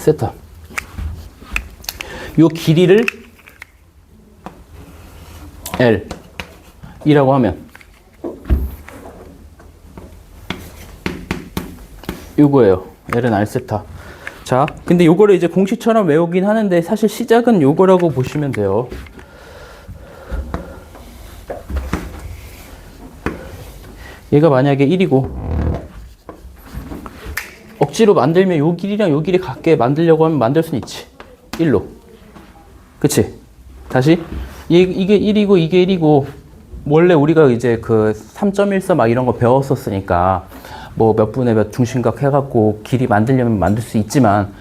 세타. 요 길이를 L 이라고 하면 요거예요. L은 R 세타. 자, 근데 요거를 이제 공식처럼 외우긴 하는데 사실 시작은 요거라고 보시면 돼요. 얘가 만약에 1이고 억지로 만들면 요 길이랑 요 길이 같게 만들려고 하면 만들 수는 있지. 1로. 그치? 다시 이게 1이고 이게 1이고 원래 우리가 이제 그 3.14 막 이런 거 배웠었으니까 뭐 몇 분의 몇 중심각 해갖고 길이 만들려면 만들 수 있지만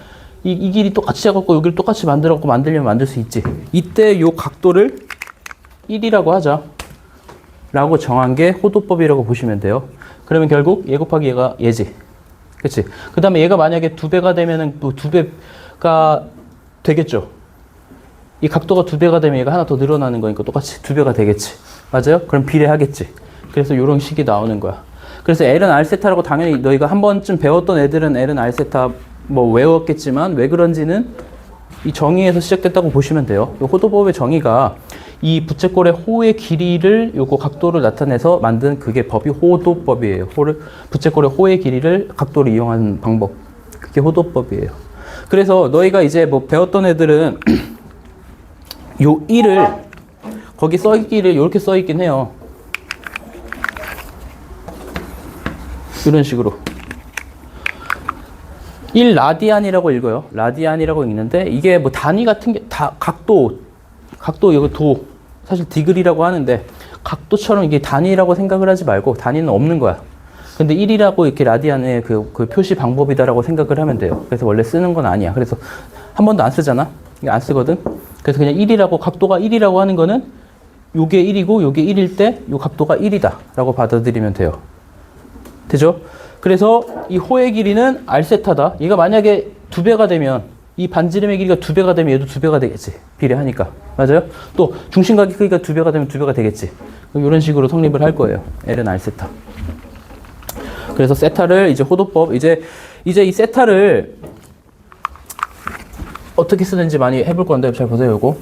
이 길이 똑같이 해갖고 여기를 똑같이 만들어갖고 만들려면 만들 수 있지. 이때 요 각도를 1이라고 하자 라고 정한 게 호도법이라고 보시면 돼요. 그러면 결국 얘 곱하기 얘가 얘지. 그치? 그 다음에 얘가 만약에 2배가 되면은 또 2배가 되겠죠. 이 각도가 2배가 되면 얘가 하나 더 늘어나는 거니까 똑같이 2배가 되겠지. 맞아요? 그럼 비례하겠지. 그래서 이런 식이 나오는 거야. 그래서 L은 R세타라고 당연히 너희가 한 번쯤 배웠던 애들은 L은 R세타 뭐 외웠겠지만 왜 그런지는 이 정의에서 시작됐다고 보시면 돼요. 이 호도법의 정의가 이 부채꼴의 호의 길이를 요거 각도를 나타내서 만든 그게 법이 호도법이에요. 부채꼴의 호의 길이를 각도를 이용하는 방법. 그게 호도법이에요. 그래서 너희가 이제 뭐 배웠던 애들은 요 1을 거기 써있기를 이렇게 써있긴 해요. 이런 식으로 1라디안이라고 읽어요. 라디안이라고 읽는데 이게 뭐 단위 같은 게 다 각도 이거 도 사실 디그리라고 하는데 각도처럼 이게 단위라고 생각을 하지 말고 단위는 없는 거야. 근데 1이라고 이렇게 라디안의 그 표시 방법이다라고 생각을 하면 돼요. 그래서 원래 쓰는 건 아니야. 그래서 한 번도 안 쓰잖아. 이게 안 쓰거든. 그래서 그냥 1이라고 각도가 1이라고 하는 거는 요게 1이고 요게 1일 때 요 각도가 1이다 라고 받아들이면 돼요. 되죠? 그래서 이 호의 길이는 R세타다. 얘가 만약에 2배가 되면 이 반지름의 길이가 2배가 되면 얘도 2배가 되겠지. 비례하니까. 맞아요? 또 중심각의 크기가 2배가 되면 2배가 되겠지. 이런 식으로 성립을 할 거예요. L은 R세타. 그래서 세타를 이제 호도법 이제 이 세타를 어떻게 쓰는지 많이 해볼 건데 잘 보세요. 요거.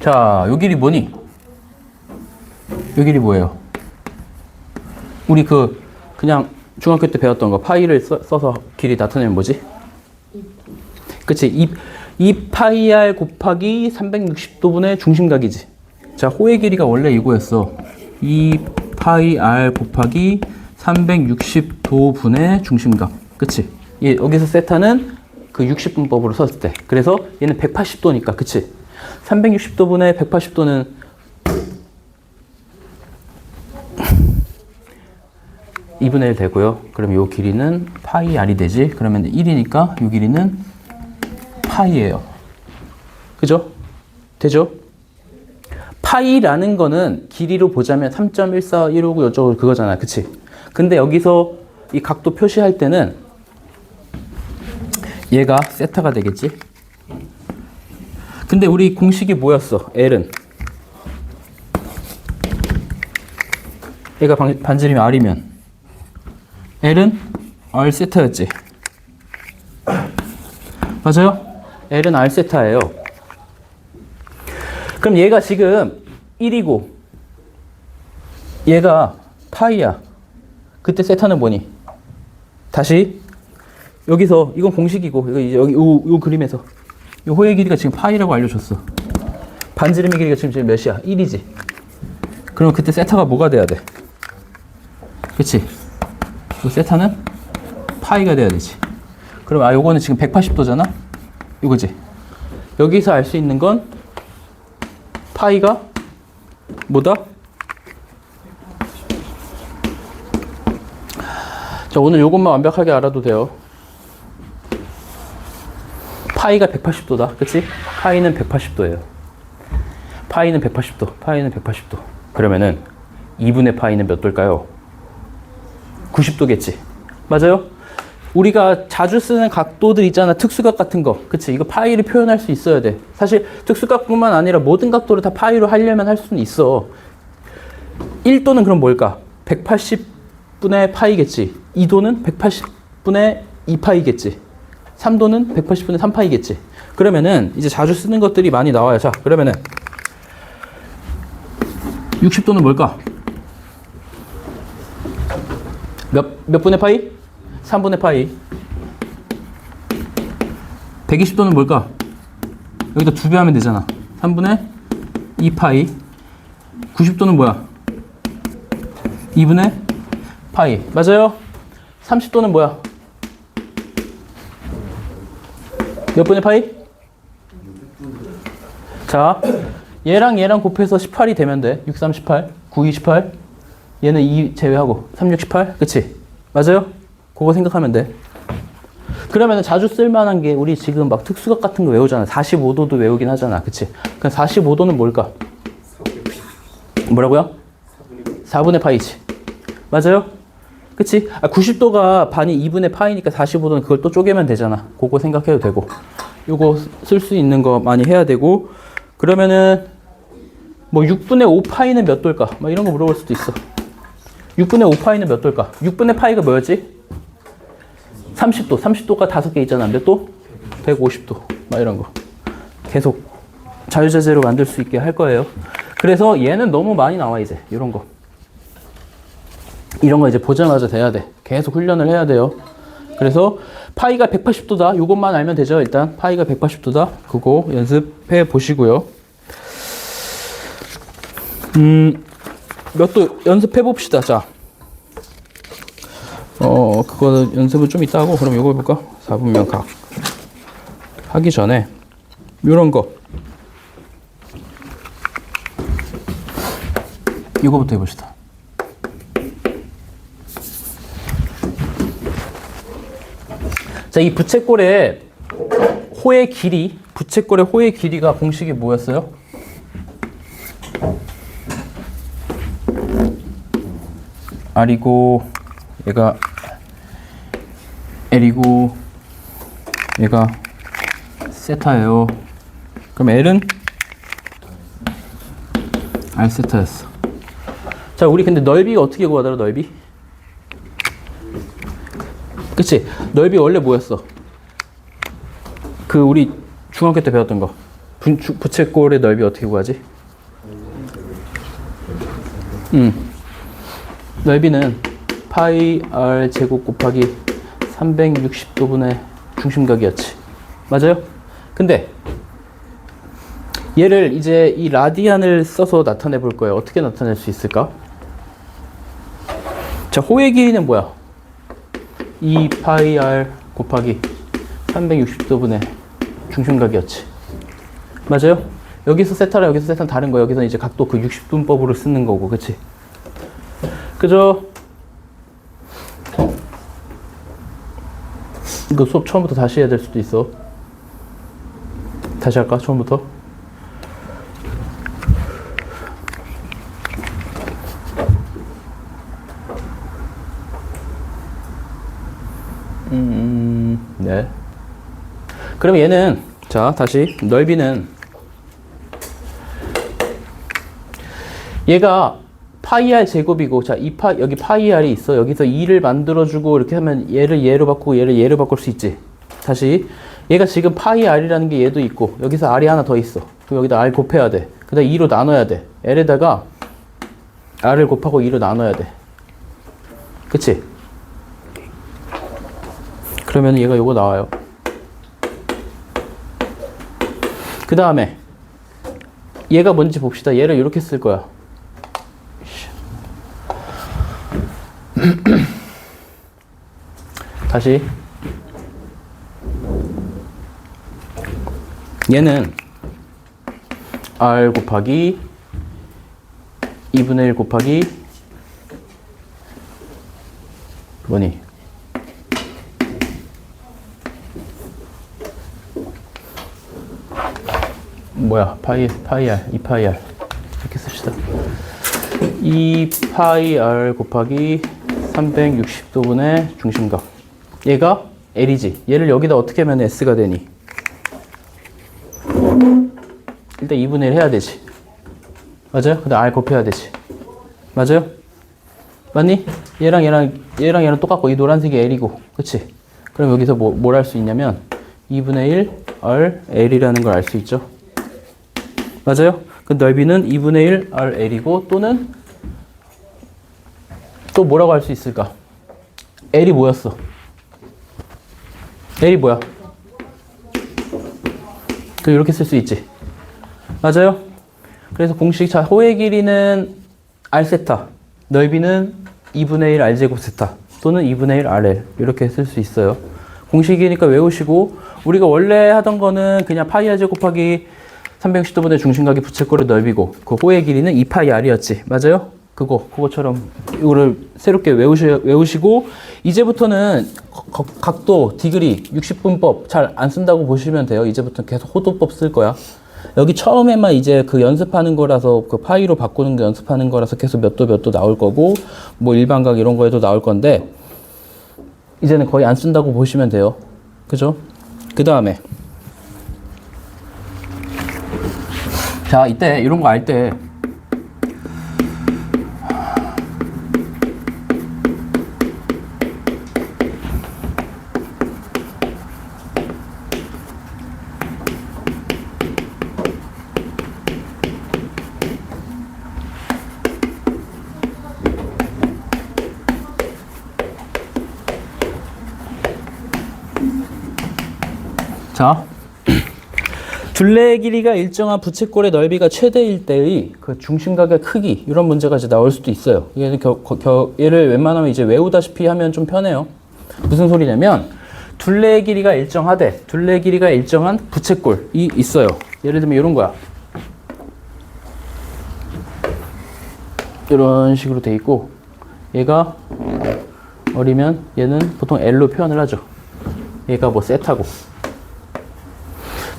자, 요 길이 뭐니? 요 길이 뭐예요? 우리 그냥 중학교 때 배웠던 거 파이를 써서 길이 나타내면 뭐지? 그치? 2파이 곱하기 360도분의 중심각이지. 자, 호의 길이가 원래 이거였어. 2파이 곱하기 360도분의 중심각. 그치? 여기서 세타는 그 60분법으로 썼을 때. 그래서 얘는 180도니까. 그치? 360도분의 180도는 2분의 1 되고요. 그럼 요 길이는 파이 R이 되지. 그러면 1이니까 요 길이는 파이예요. 그죠? 되죠? 파이라는 거는 길이로 보자면 3.14, 159 이쪽으로 그거잖아. 그치? 근데 여기서 이 각도 표시할 때는 얘가 세타가 되겠지? 근데 우리 공식이 뭐였어? L은 얘가 반지름이 R이면 L은 R 세타였지. 맞아요? L은 R 세타예요. 그럼 얘가 지금 1이고 얘가 파이야. 그때 세타는 뭐니? 다시 여기서 이건 공식이고 이거 이제 여기 요 그림에서 요 호의 길이가 지금 파이라고 알려줬어. 반지름의 길이가 지금 몇이야? 1이지. 그럼 그때 세타가 뭐가 돼야 돼? 그치? 요 세타는 파이가 돼야 되지. 그럼 요거는 지금 180도잖아? 이거지? 여기서 알 수 있는 건 파이가 뭐다? 자, 오늘 요것만 완벽하게 알아도 돼요. 파이가 180도다. 그치? 파이는 180도예요. 파이는 180도. 파이는 180도. 그러면은 2분의 파이는 몇 도일까요? 90도겠지. 맞아요? 우리가 자주 쓰는 각도들 있잖아. 특수각 같은 거. 그치? 이거 파이를 표현할 수 있어야 돼. 사실 특수각뿐만 아니라 모든 각도를 다 파이로 하려면 할 수는 있어. 1도는 그럼 뭘까? 180분의 파이겠지. 2도는 180분의 2파이겠지. 3도는 180분의 3파이겠지. 그러면은 이제 자주 쓰는 것들이 많이 나와요. 자, 그러면은 60도는 뭘까? 몇 분의 파이? 3분의 파이. 120도는 뭘까? 여기다 2배 하면 되잖아. 3분의 2파이. 90도는 뭐야? 2분의 파이. 맞아요? 30도는 뭐야? 몇 분의 파이? 자, 얘랑 얘랑 곱해서 18이 되면 돼. 6, 3, 18. 9, 28. 얘는 2 제외하고 3, 6, 18. 그치? 맞아요? 그거 생각하면 돼. 그러면 자주 쓸만한 게 우리 지금 막 특수각 같은 거 외우잖아. 45도도 외우긴 하잖아. 그치? 그럼 45도는 뭘까? 뭐라고요? 4분의 파이지. 맞아요? 그치? 90도가 반이 2분의 파이니까 45도는 그걸 또 쪼개면 되잖아. 그거 생각해도 되고. 요거 쓸 수 있는 거 많이 해야 되고. 그러면은 뭐 6분의 5파이는 몇 도일까? 막 이런 거 물어볼 수도 있어. 6분의 5파이는 몇 도일까? 6분의 파이가 뭐였지? 30도. 30도가 5개 있잖아. 몇 도? 150도. 막 이런 거. 계속 자유자재로 만들 수 있게 할 거예요. 그래서 얘는 너무 많이 나와, 이제. 이런 거. 이런 거 이제 보자마자 돼야 돼. 계속 훈련을 해야 돼요. 그래서 파이가 180도다. 이것만 알면 되죠. 일단 파이가 180도다. 그거 연습해 보시고요. 몇 도 연습해 봅시다. 자, 그거 연습은 좀 이따 하고, 그럼 이거 해볼까? 4분면 각 하기 전에 이런 거 이거부터 해봅시다. 자, 이 부채꼴의 호의 길이, 부채꼴의 호의 길이가 공식이 뭐였어요? R이고, 얘가 L이고, 얘가 세타예요. 그럼 L은 R 세타였어. 자, 우리 근데 넓이가 어떻게 구하더라, 넓이? 그치? 넓이 원래 뭐였어? 그 우리 중학교 때 배웠던 거. 부채꼴의 넓이 어떻게 구하지? 넓이는 파이 r 제곱 곱하기 360도분의 중심각이었지. 맞아요? 근데 얘를 이제 이 라디안을 써서 나타내 볼 거예요. 어떻게 나타낼 수 있을까? 자, 호의 길이는 뭐야? 2 파이 r 곱하기 360도분의 중심각이었지. 맞아요? 여기서 세타랑 여기서 세타는 다른 거야. 여기서 이제 각도 그 60분법으로 쓰는 거고, 그치? 그죠? 이거 수업 처음부터 다시 해야 될 수도 있어. 다시 할까? 처음부터? 네. 그럼 얘는, 자, 다시, 넓이는, 얘가 파이 r 제곱이고, 자, 여기 파이 r이 있어. 여기서 2를 만들어주고, 이렇게 하면 얘를 얘로 바꾸고, 얘를 얘로 바꿀 수 있지. 다시, 얘가 지금 파이 r이라는 게 얘도 있고, 여기서 r이 하나 더 있어. 그럼 여기다 r 곱해야 돼. 그 다음 2로 나눠야 돼. l에다가 r을 곱하고 2로 나눠야 돼. 그치? 그러면 얘가 요거 나와요. 그 다음에 얘가 뭔지 봅시다. 얘를 이렇게 쓸 거야. 다시 얘는 r 곱하기 2분의 1 곱하기 뭐니? 뭐야? 파이 r 2파이 r 이렇게 씁시다. 2파이 r 곱하기 360도분의 중심각. 얘가 L이지. 얘를 여기다 어떻게 하면 S가 되니? 일단 2분의 1 해야 되지. 맞아요? 그 다음 R 곱해야 되지. 맞아요? 맞니? 얘랑 똑같고 이 노란색이 L이고 그치? 그럼 여기서 뭘 할 수 있냐면 2분의 1 R L이라는 걸 알 수 있죠. 맞아요? 그 넓이는 2분의 1 R L이고 또는 또 뭐라고 할 수 있을까? L이 뭐였어? L이 뭐야? 그 이렇게 쓸 수 있지. 맞아요? 그래서 공식 자 호의 길이는 R 세타, 넓이는 2분의 1 R 제곱 세타 또는 2분의 1 RL 이렇게 쓸 수 있어요. 공식이니까 외우시고 우리가 원래 하던 거는 그냥 파이 R 제곱 곱하기 360도분의 중심각의 부채꼴의 넓이고 그 호의 길이는 2파이 R이었지. 맞아요? 그거처럼 이거를 새롭게 외우시고 이제부터는 각도, 디그리, 60분법 잘 안 쓴다고 보시면 돼요. 이제부터 계속 호도법 쓸 거야. 여기 처음에만 이제 그 연습하는 거라서 그 파이로 바꾸는 거 연습하는 거라서 계속 몇 도 나올 거고 뭐 일반각 이런 거에도 나올 건데 이제는 거의 안 쓴다고 보시면 돼요. 그죠? 그 다음에 자 이때 이런 거 알 때 자, 둘레의 길이가 일정한 부채꼴의 넓이가 최대일 때의 그 중심각의 크기 이런 문제가 이제 나올 수도 있어요. 얘는 얘를 웬만하면 이제 외우다시피 하면 좀 편해요. 무슨 소리냐면 둘레의 길이가 일정하되 둘레의 길이가 일정한 부채꼴이 있어요. 예를 들면 이런 거야. 이런 식으로 돼 있고 얘가 어리면 얘는 보통 L로 표현을 하죠. 얘가 뭐 세타고.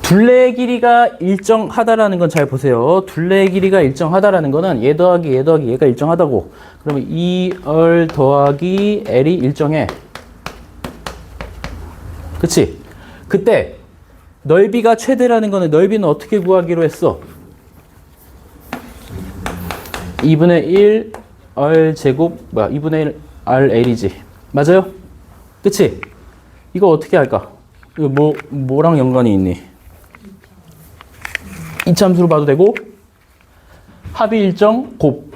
둘레의 길이가 일정하다라는 건 잘 보세요. 둘레의 길이가 일정하다라는 거는 얘 더하기 얘가 일정하다고. 그러면 2R 더하기 L이 일정해. 그치? 그때 넓이가 최대라는 거는 넓이는 어떻게 구하기로 했어? 2분의 1 R 제곱 2분의 1 R L이지. 맞아요? 그치? 이거 어떻게 할까? 이거 뭐랑 연관이 있니? 이참수로 봐도 되고 합이 일정 곱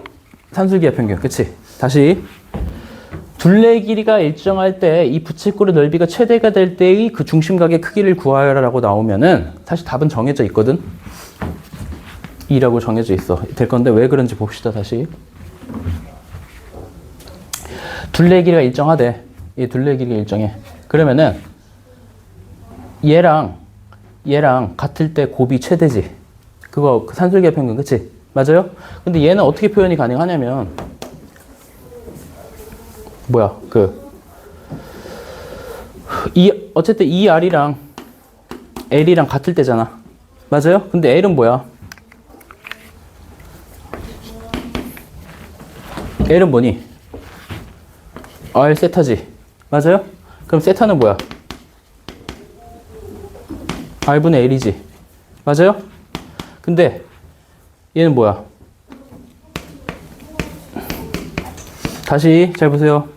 산술기하 평균. 그치? 다시 둘레의 길이가 일정할 때 이 부채꼴의 넓이가 최대가 될 때의 그 중심각의 크기를 구하라고 나오면은 사실 답은 정해져 있거든. 2라고 정해져 있어. 될 건데 왜 그런지 봅시다. 다시 둘레의 길이가 일정하대. 이 둘레의 길이가 일정해. 그러면은 얘랑 같을 때 곱이 최대지. 그거 산술기하 평균. 그치? 맞아요? 근데 얘는 어떻게 표현이 가능하냐면 어쨌든 이 R이랑 L이랑 같을 때잖아. 맞아요? 근데 L은 뭐야? L은 뭐니? R 세타지. 맞아요? 그럼 세타는 뭐야? R분의 L이지. 맞아요? 근데 얘는 뭐야? 다시 잘 보세요.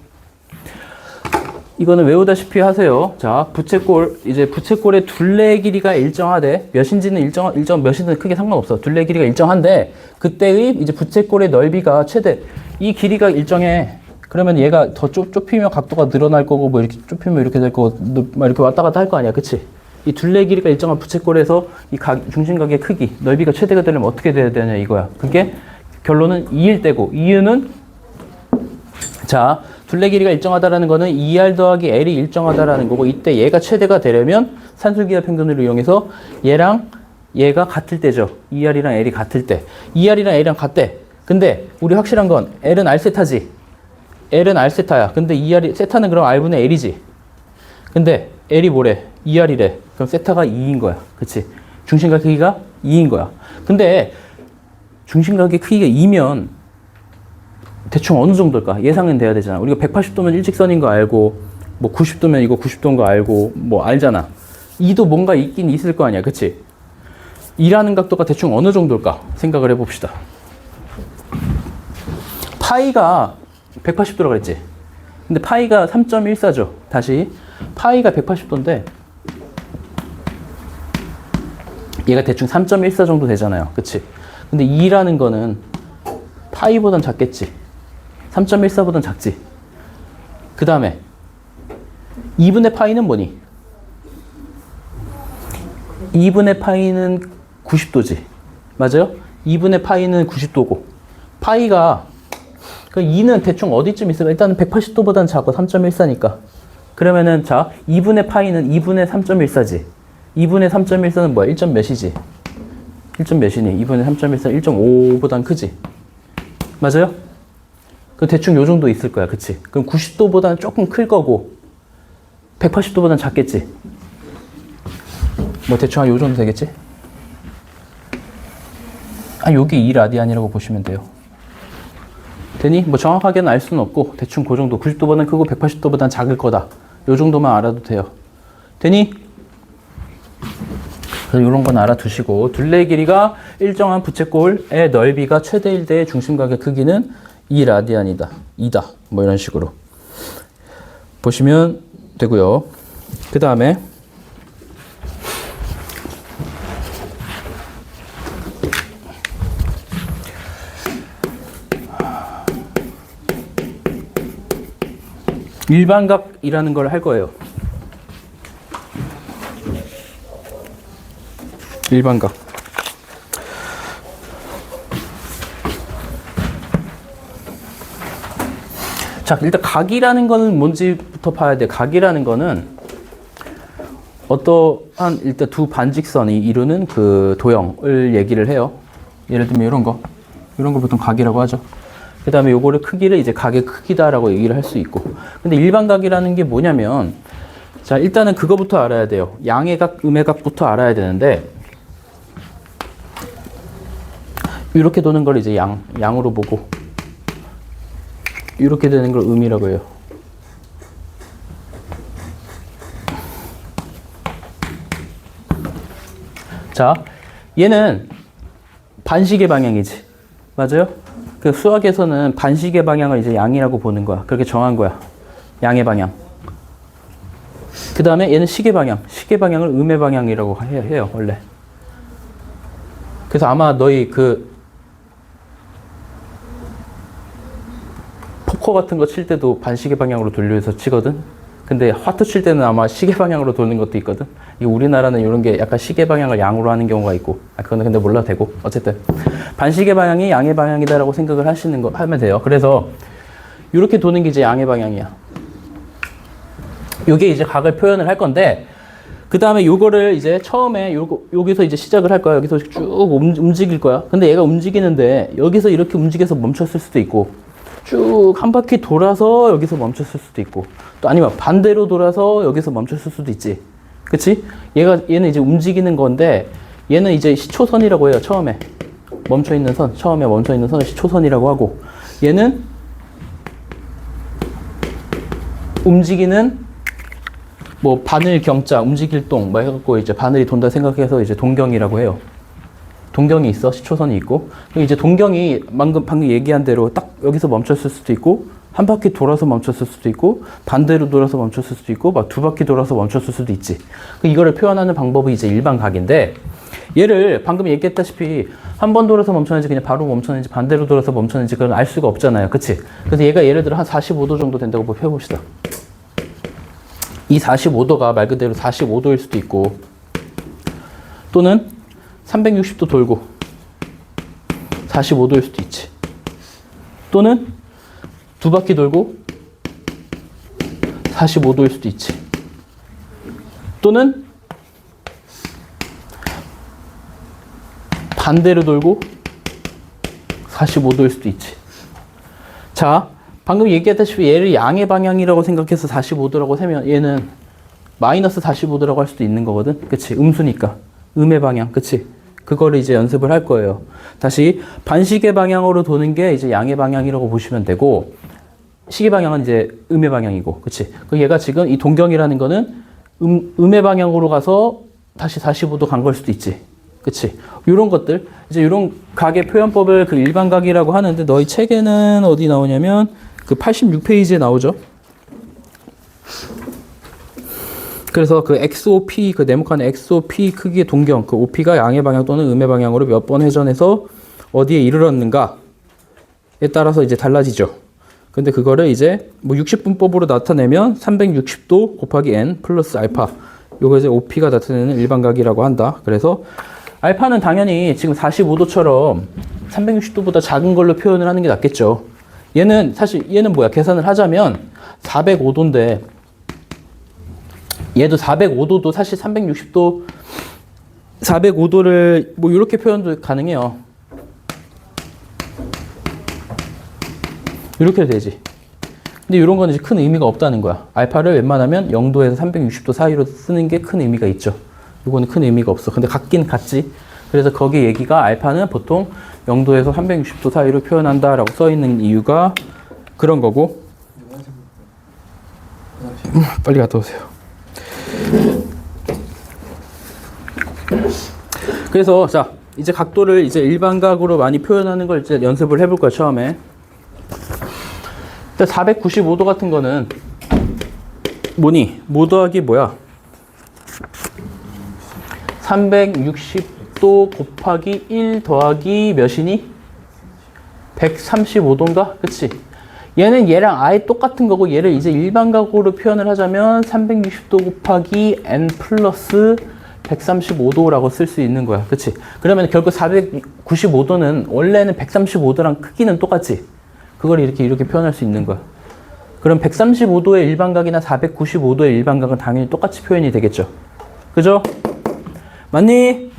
이거는 외우다시피 하세요. 자, 부채꼴의 둘레의 길이가 일정하되 몇인지는 몇인지는 크게 상관없어. 둘레의 길이가 일정한데 그때의 이제 부채꼴의 넓이가 최대. 이 길이가 일정해. 그러면 얘가 더 좁히면 각도가 늘어날 거고 뭐 이렇게 좁히면 이렇게 될 거고 막 이렇게 왔다 갔다 할 거 아니야. 그치? 이 둘레의 길이가 일정한 부채꼴에서 이 중심각의 크기, 넓이가 최대가 되려면 어떻게 돼야 되냐 이거야. 그게 결론은 2일 때고 이유는 자, 둘레 길이가 일정하다라는 거는 2R 더하기 L이 일정하다라는 거고 이때 얘가 최대가 되려면 산술기하 평균을 이용해서 얘랑 얘가 같을 때죠. 2R이랑 L이 같을 때. 2R이랑 L이랑 같대. 근데 우리 확실한 건 L은 R 세타지. L은 R 세타야. 근데 2R 세타는 그럼 R분의 L이지. 근데 L이 뭐래? 2R이래. 그럼 세타가 2인 거야. 그치? 중심각 크기가 2인 거야. 근데 중심각의 크기가 2면 대충 어느 정도일까? 예상은 돼야 되잖아. 우리가 180도면 일직선인 거 알고 뭐 90도면 이거 90도인 거 알고 뭐 알잖아. 2도 뭔가 있긴 있을 거 아니야. 그치? 이라는 각도가 대충 어느 정도일까 생각을 해봅시다. 파이가 180도라고 그랬지. 근데 파이가 3.14죠. 다시 파이가 180도인데 얘가 대충 3.14 정도 되잖아요. 그치? 근데 2라는 거는 파이보단 작겠지. 3.14보단 작지. 그 다음에 2분의 파이는 뭐니? 2분의 파이는 90도지. 맞아요? 2분의 파이는 90도고 파이가 그 2는 대충 어디쯤 있을까? 일단은 180도보단 작고 3.14니까 그러면은 자 2분의 파이는 2분의 3.14지. 2분의 3.14는 뭐야? 1점 몇이지? 1점 몇이니? 2분의 3.14 1.5보단 크지? 맞아요? 그 대충 요 정도 있을 거야. 그치? 그럼 90도보다는 조금 클 거고 180도보다는 작겠지? 뭐 대충 한 요 정도 되겠지? 요게 2라디안이라고 보시면 돼요. 되니? 뭐 정확하게는 알 수는 없고 대충 그 정도 90도보다는 크고 180도보다는 작을 거다. 요 정도만 알아도 돼요. 되니? 그래서 이런 건 알아두시고 둘레의 길이가 일정한 부채꼴의 넓이가 최대 1대의 중심각의 크기는 2라디안이다. 2다. 뭐 이런 식으로 보시면 되고요. 그 다음에 일반각이라는 걸 할 거예요. 일반각. 자, 일단 각이라는 거는 뭔지부터 봐야 돼. 각이라는 거는 어떠한 일단 두 반직선이 이루는 그 도형을 얘기를 해요. 예를 들면 이런 거. 이런 거 보통 각이라고 하죠. 그 다음에 요거를 크기를 이제 각의 크기다라고 얘기를 할 수 있고. 근데 일반각이라는 게 뭐냐면, 자, 일단은 그거부터 알아야 돼요. 양의 각, 음의 각부터 알아야 되는데, 이렇게 도는 걸 이제 양으로 보고, 이렇게 되는 걸 음이라고 해요. 자, 얘는 반시계 방향이지. 맞아요? 그 수학에서는 반시계 방향을 이제 양이라고 보는 거야. 그렇게 정한 거야. 양의 방향. 그 다음에 얘는 시계 방향. 시계 방향을 음의 방향이라고 해요, 원래. 그래서 아마 너희 그 포커 같은 거 칠 때도 반시계 방향으로 돌려서 치거든? 근데 화투 칠 때는 아마 시계 방향으로 도는 것도 있거든? 이 우리나라는 이런 게 약간 시계 방향을 양으로 하는 경우가 있고, 그거는 근데 몰라도 되고, 어쨌든. 반시계 방향이 양의 방향이다라고 생각을 하면 돼요. 그래서, 이렇게 도는 게 이제 양의 방향이야. 요게 이제 각을 표현을 할 건데, 그 다음에 요거를 이제 처음에 여기서 이제 시작을 할 거야. 여기서 쭉 움직일 거야. 근데 얘가 움직이는데, 여기서 이렇게 움직여서 멈췄을 수도 있고, 쭉 한 바퀴 돌아서 여기서 멈췄을 수도 있고, 또 아니면 반대로 돌아서 여기서 멈췄을 수도 있지. 그치? 얘는 이제 움직이는 건데, 얘는 이제 시초선이라고 해요, 처음에. 멈춰있는 선, 처음에 멈춰있는 선을 시초선이라고 하고, 얘는 움직이는, 뭐, 바늘 경자, 움직일 동, 뭐 해갖고 이제 바늘이 돈다 생각해서 이제 동경이라고 해요. 동경이 있어, 시초선이 있고. 이제 동경이 방금 얘기한 대로 딱 여기서 멈췄을 수도 있고, 한 바퀴 돌아서 멈췄을 수도 있고, 반대로 돌아서 멈췄을 수도 있고, 막 두 바퀴 돌아서 멈췄을 수도 있지. 이거를 표현하는 방법이 이제 일반각인데, 얘를 방금 얘기했다시피 한 번 돌아서 멈췄는지 그냥 바로 멈췄는지 반대로 돌아서 멈췄는지 그건 알 수가 없잖아요. 그치? 그래서 얘가 예를 들어 한 45도 정도 된다고 펴봅시다. 이 45도가 말 그대로 45도일 수도 있고, 또는 360도 돌고 45도일 수도 있지. 또는 두 바퀴 돌고 45도일 수도 있지. 또는 반대로 돌고 45도일 수도 있지. 자, 방금 얘기했다시피 얘를 양의 방향이라고 생각해서 45도라고 세면 얘는 마이너스 45도라고 할 수도 있는 거거든. 그치? 음수니까. 음의 방향. 그치? 그거를 이제 연습을 할 거예요. 다시 반시계 방향으로 도는 게 이제 양의 방향이라고 보시면 되고, 시계 방향은 이제 음의 방향이고, 그치? 그 얘가 지금 이 동경이라는 거는 음의 방향으로 가서 다시 45도 간 걸 수도 있지. 그치? 요런 것들, 이제 요런 각의 표현법을 그 일반각이라고 하는데, 너희 책에는 어디 나오냐면, 그 86페이지에 나오죠? 그래서 그 XOP, 그 네모칸의 XOP 크기의 동경, 그 OP가 양의 방향 또는 음의 방향으로 몇 번 회전해서 어디에 이르렀는가에 따라서 이제 달라지죠. 근데 그거를 이제 뭐 60분법으로 나타내면 360도 곱하기 n 플러스 알파. 요거 이제 OP가 나타내는 일반각이라고 한다. 그래서 알파는 당연히 지금 45도처럼 360도보다 작은 걸로 표현을 하는 게 낫겠죠. 얘는 사실 얘는 뭐야? 계산을 하자면 405도인데 얘도 405도도 사실 360도 405도를 뭐 이렇게 표현도 가능해요. 이렇게 되지. 근데 이런 거는 이제 큰 의미가 없다는 거야. 알파를 웬만하면 0도에서 360도 사이로 쓰는 게 큰 의미가 있죠. 이거는 큰 의미가 없어. 근데 같긴 같지. 그래서 거기 얘기가 알파는 보통 0도에서 360도 사이로 표현한다라고 써 있는 이유가 그런 거고. 빨리 갔다 오세요. 그래서 자, 이제 각도를 이제 일반각으로 많이 표현하는 걸 이제 연습을 해볼 거야, 처음에. 495도 같은 거는 뭐니? 뭐 더하기 뭐야? 360도 곱하기 1 더하기 몇이니? 135도인가? 그치? 얘는 얘랑 아예 똑같은 거고, 얘를 이제 일반각으로 표현을 하자면 360도 곱하기 n 플러스 135도라고 쓸 수 있는 거야. 그치? 그러면 결국 495도는 원래는 135도랑 크기는 똑같지? 그걸 이렇게 표현할 수 있는 거야. 그럼 135도의 일반각이나 495도의 일반각은 당연히 똑같이 표현이 되겠죠. 그죠? 맞니?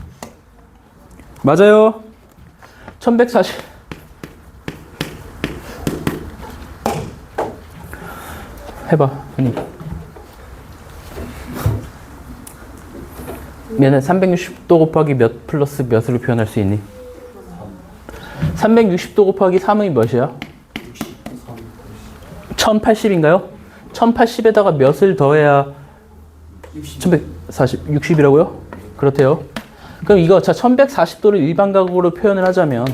맞아요. 1140. 해봐, 언니. 얘는 360도 곱하기 몇 플러스 몇으로 표현할 수 있니? 360도 곱하기 3이 몇이야? 1080인가요? 1080에다가 몇을 더해야 1140, 60이라고요? 그렇대요. 그럼 이거 자 1140도를 일반각으로 표현을 하자면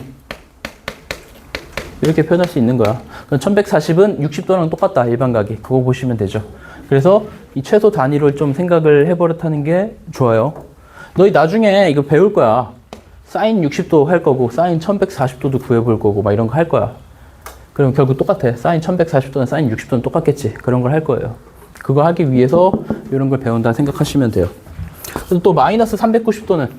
이렇게 표현할 수 있는 거야. 그럼 1140은 60도랑 똑같다, 일반각이. 그거 보시면 되죠. 그래서 이 최소 단위를 좀 생각을 해버릇하는 게 좋아요. 너희 나중에 이거 배울 거야. 사인 60도 할 거고 사인 1140도도 구해볼 거고 막 이런 거 할 거야. 그럼 결국 똑같아. 사인 1140도는 사인 60도는 똑같겠지. 그런 걸 할 거예요. 그거 하기 위해서 이런 걸 배운다 생각하시면 돼요. 그래서 또 마이너스 390도는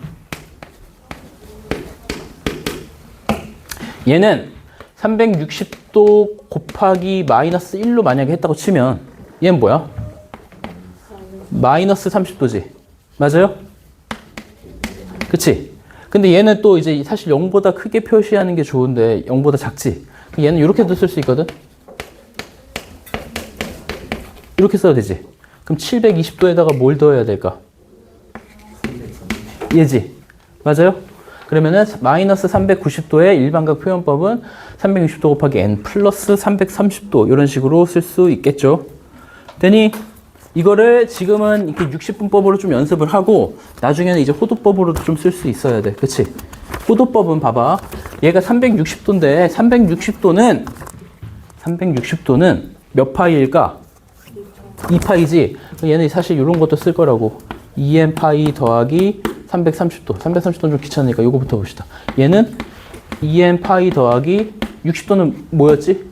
얘는 360도 곱하기 마이너스 1로 만약에 했다고 치면 얘는 뭐야? 마이너스 30도지. 맞아요? 그치? 근데 얘는 또 이제 사실 0보다 크게 표시하는 게 좋은데 0보다 작지? 얘는 이렇게도 쓸 수 있거든? 이렇게 써도 되지? 그럼 720도에다가 뭘 더해야 될까? 얘지? 맞아요? 그러면은 마이너스 390도의 일반각 표현법은 360도 곱하기 n 플러스 330도 이런 식으로 쓸 수 있겠죠? 되니 이거를 지금은 이렇게 60분법으로 좀 연습을 하고 나중에는 이제 호도법으로도 좀 쓸 수 있어야 돼. 그치? 호도법은 봐봐. 얘가 360도인데 360도는 몇 파이일까? 2파이지? 얘는 사실 이런 것도 쓸 거라고. 2n 파이 더하기 330도. 330도는 좀 귀찮으니까 이거부터 봅시다. 얘는 2n 파이 더하기 60도는 뭐였지?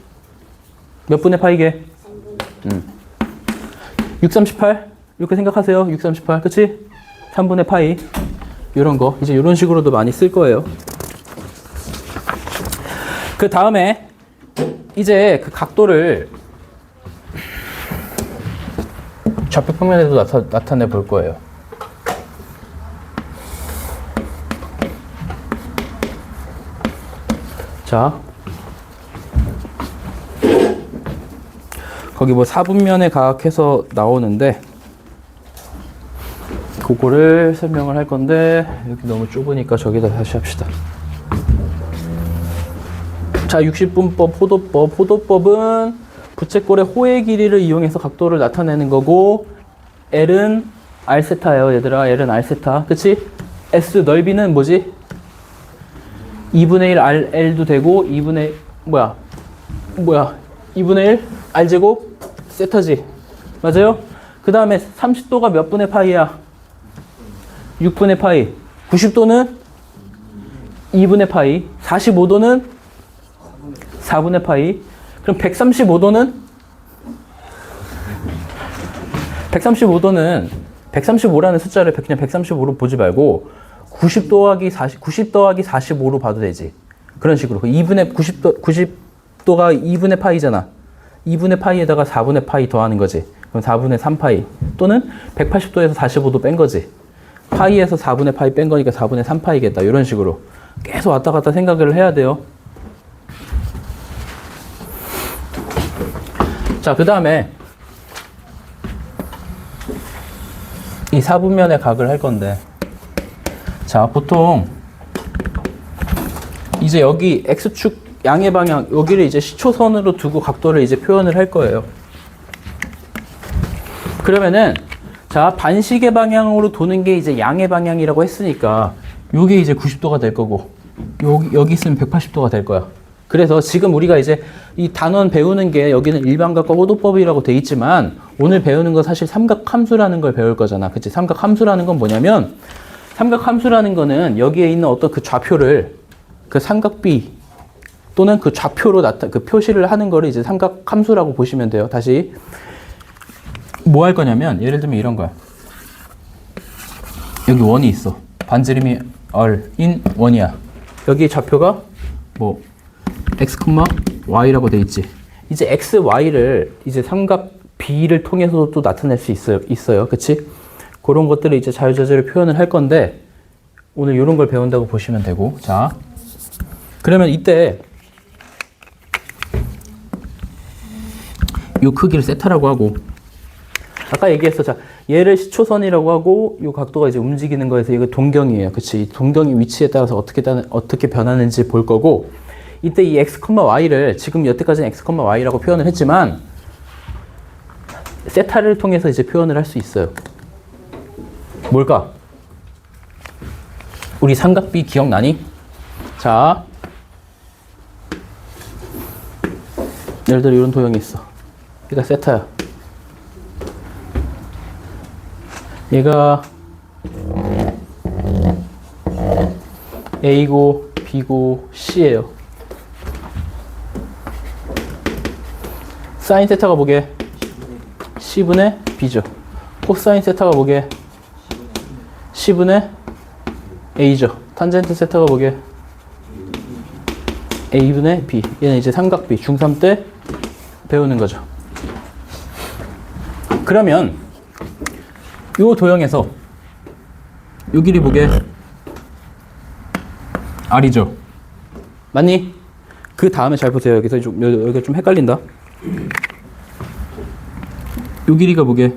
몇 분의 파이게? 638? 이렇게 생각하세요. 638. 그치? 3분의 파이. 이런 거. 이제 이런 식으로도 많이 쓸 거예요. 그 다음에 이제 그 각도를 좌표 평면에도 나타내 볼 거예요. 자, 거기 뭐 4분면에 각해서 나오는데 그거를 설명을 할 건데 여기 너무 좁으니까 저기다 다시 합시다. 자, 60분법, 호도법. 호도법은 부채꼴의 호의 길이를 이용해서 각도를 나타내는 거고, L은 R세타예요, 얘들아. L은 R세타. 그치? S 넓이는 뭐지? 2분의 1 L도 되고, 2분의 1 R제곱 세타지. 맞아요? 그 다음에 30도가 몇 분의 파이야? 6분의 파이. 90도는 2분의 파이. 45도는 4분의 파이. 그럼 135도는 135라는 숫자를 그냥 135로 보지 말고 90 더하기 45로 봐도 되지. 그런 식으로. 90도가 2분의 파이잖아. 2분의 파이에다가 4분의 파이 더하는 거지. 그럼 4분의 3파이. 또는 180도에서 45도 뺀 거지. 파이에서 4분의 파이 뺀 거니까 4분의 3파이겠다. 이런 식으로. 계속 왔다 갔다 생각을 해야 돼요. 자, 그 다음에 이 사분면의 각을 할 건데, 자, 보통 이제 여기 X축 양의 방향, 여기를 이제 시초선으로 두고 각도를 이제 표현을 할 거예요. 그러면은, 자, 반시계 방향으로 도는 게 이제 양의 방향이라고 했으니까, 요게 이제 90도가 될 거고, 여기 있으면 180도가 될 거야. 그래서 지금 우리가 이제 이 단원 배우는 게 여기는 일반각과 호도법이라고 돼 있지만, 오늘 배우는 건 사실 삼각함수라는 걸 배울 거잖아. 그치? 삼각함수라는 건 뭐냐면, 삼각함수라는 거는 여기에 있는 어떤 그 좌표를, 그 삼각비 또는 그 좌표로 그 표시를 하는 거를 이제 삼각함수라고 보시면 돼요. 다시. 뭐 할 거냐면, 예를 들면 이런 거야. 여기 원이 있어. 반지름이 R인 원이야. 여기 좌표가 뭐, x, y라고 돼 있지. 이제 x, y를 이제 삼각 b를 통해서도 또 나타낼 수 있어요. 그치? 그런 것들을 이제 자유자재로 표현을 할 건데, 오늘 이런 걸 배운다고 보시면 되고. 자, 그러면 이때 이 크기를 세타라고 하고, 아까 얘기했어. 자, 얘를 시초선이라고 하고, 이 각도가 이제 움직이는 거에서 이거 동경이에요. 그치? 이 동경이 위치에 따라서 어떻게 변하는지 볼 거고, 이때 이 x, y를 지금 여태까지는 x, y라고 표현을 했지만 세타를 통해서 이제 표현을 할 수 있어요. 뭘까? 우리 삼각비 기억나니? 자, 예를 들어 이런 도형이 있어. 얘가 세타야. 얘가 A고 B고 C예요. 사인 세타가 뭐게? C분의 B죠. 코사인 세타가 뭐게? C분의 A죠. 탄젠트 세타가 뭐게? A분의 B. 얘는 이제 삼각비 중3 때 배우는 거죠. 그러면 이 도형에서 요 길이 뭐게? R이죠. 맞니? 그 다음에 잘 보세요. 여기가 좀 헷갈린다. 요 길이가 뭐게?